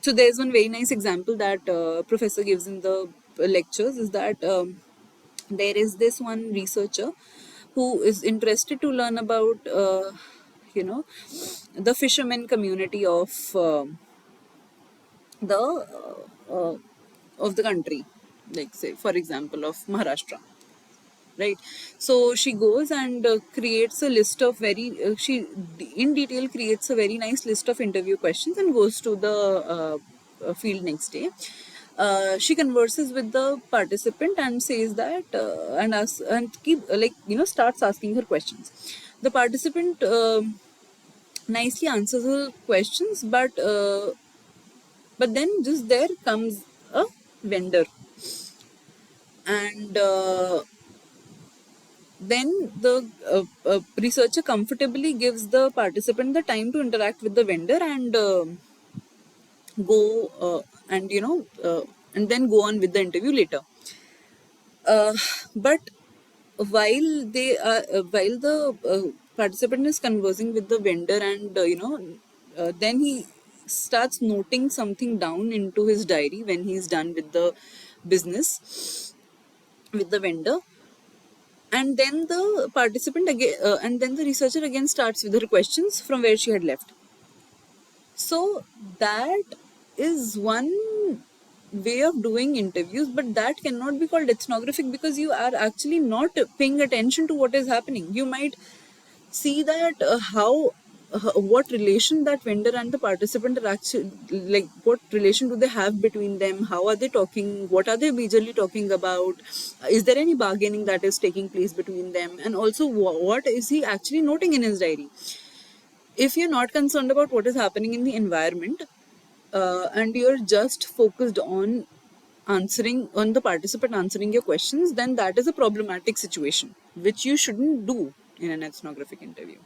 so there's one very nice example that professor gives in the lectures, is that there is this one researcher who is interested to learn about you know the fishermen community the of the country, like, say, for example, of Maharashtra, right? So she goes and creates a list of very she in detail creates a very nice list of interview questions and goes to the field next day. She converses with the participant and says that and asks and keep like starts asking her questions. The participant nicely answers her questions, but then just there comes a vendor, and then the researcher comfortably gives the participant the time to interact with the vendor and go and and then go on with the interview later. But while the participant is conversing with the vendor, and then he starts noting something down into his diary when he's done with the business with the vendor. And then the participant again and then the researcher again starts with her questions from where she had left. So that is one way of doing interviews, but that cannot be called ethnographic, because you are actually not paying attention to what is happening. You might see that how what relation that vendor and the participant are actually, like, what relation do they have between them, how are they talking, what are they majorly talking about, is there any bargaining that is taking place between them, and also what is he actually noting in his diary. If you're not concerned about what is happening in the environment, and you're just focused on answering on the participant answering your questions, then that is a problematic situation which you shouldn't do in an ethnographic interview.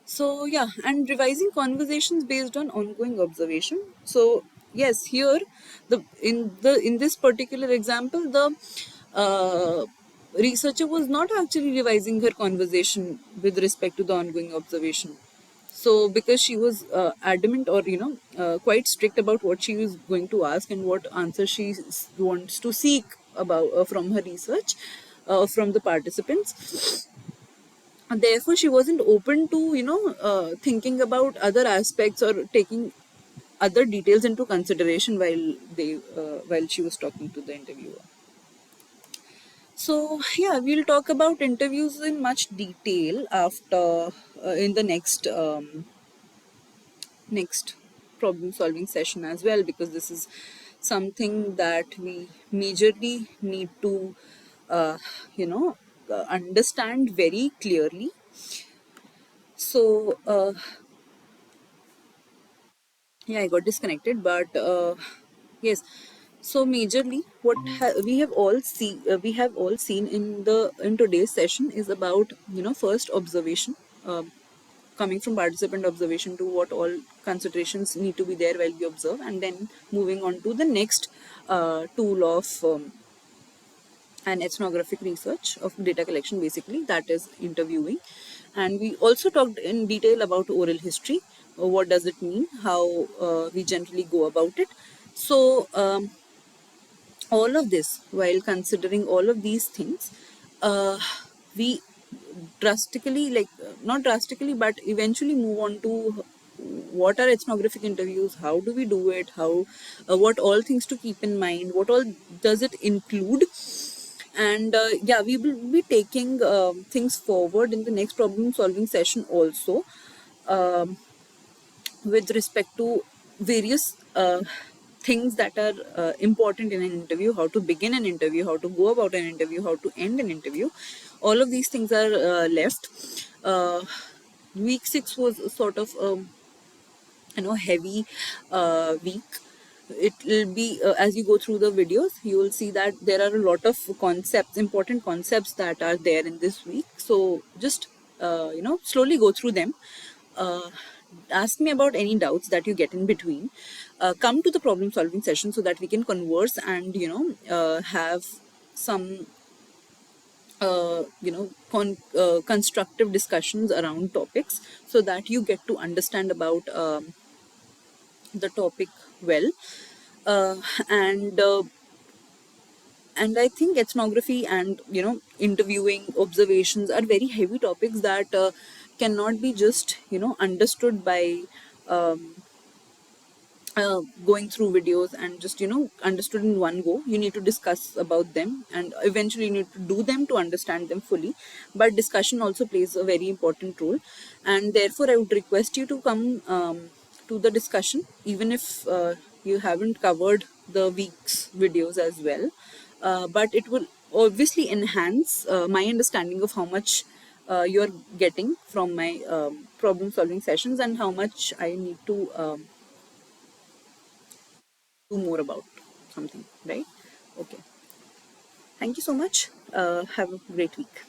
So yeah, and revising conversations based on ongoing observation. So yes, here in this particular example, the researcher was not actually revising her conversation with respect to the ongoing observation. So because she was adamant, or quite strict about what she was going to ask and what answer she wants to seek about from her research, from the participants, and therefore she wasn't open to thinking about other aspects or taking other details into consideration while she was talking to the interviewer. So yeah, we'll talk about interviews in much detail after in the next problem solving session as well, because this is something that we majorly need to uh, you know understand very clearly. So yeah, I got disconnected, but yes. So majorly, what we have all seen in today's session is about first observation, um, coming from participant observation to what all considerations need to be there while we observe, and then moving on to the next tool of an ethnographic research of data collection, basically, that is interviewing. And we also talked in detail about oral history. What does it mean? How we generally go about it. So all of this, while considering all of these things, we drastically, not drastically, but eventually move on to what are ethnographic interviews, how do we do it, how what all things to keep in mind, what all does it include. And yeah, we will be taking things forward in the next problem solving session also, um, with respect to various things that are important in an interview, how to begin an interview, how to go about an interview, how to end an interview. All of these things are left. uh, Week 6 was sort of heavy week. It will be, as you go through the videos, you will see that there are a lot of concepts, important concepts, that are there in this week. So just slowly go through them. uh, Ask me about any doubts that you get in between. Come to the problem solving session so that we can converse and have some constructive discussions around topics, so that you get to understand about the topic well. uh, and and I think ethnography and interviewing, observations are very heavy topics that cannot be just understood by um, going through videos and just understood in one go. You need to discuss about them, and eventually you need to do them to understand them fully. But discussion also plays a very important role, and therefore I would request you to come to the discussion, even if you haven't covered the week's videos as well. But it will obviously enhance my understanding of how much you're getting from my problem solving sessions, and how much I need to do more about something, right? Okay. Thank you so much. Have a great week.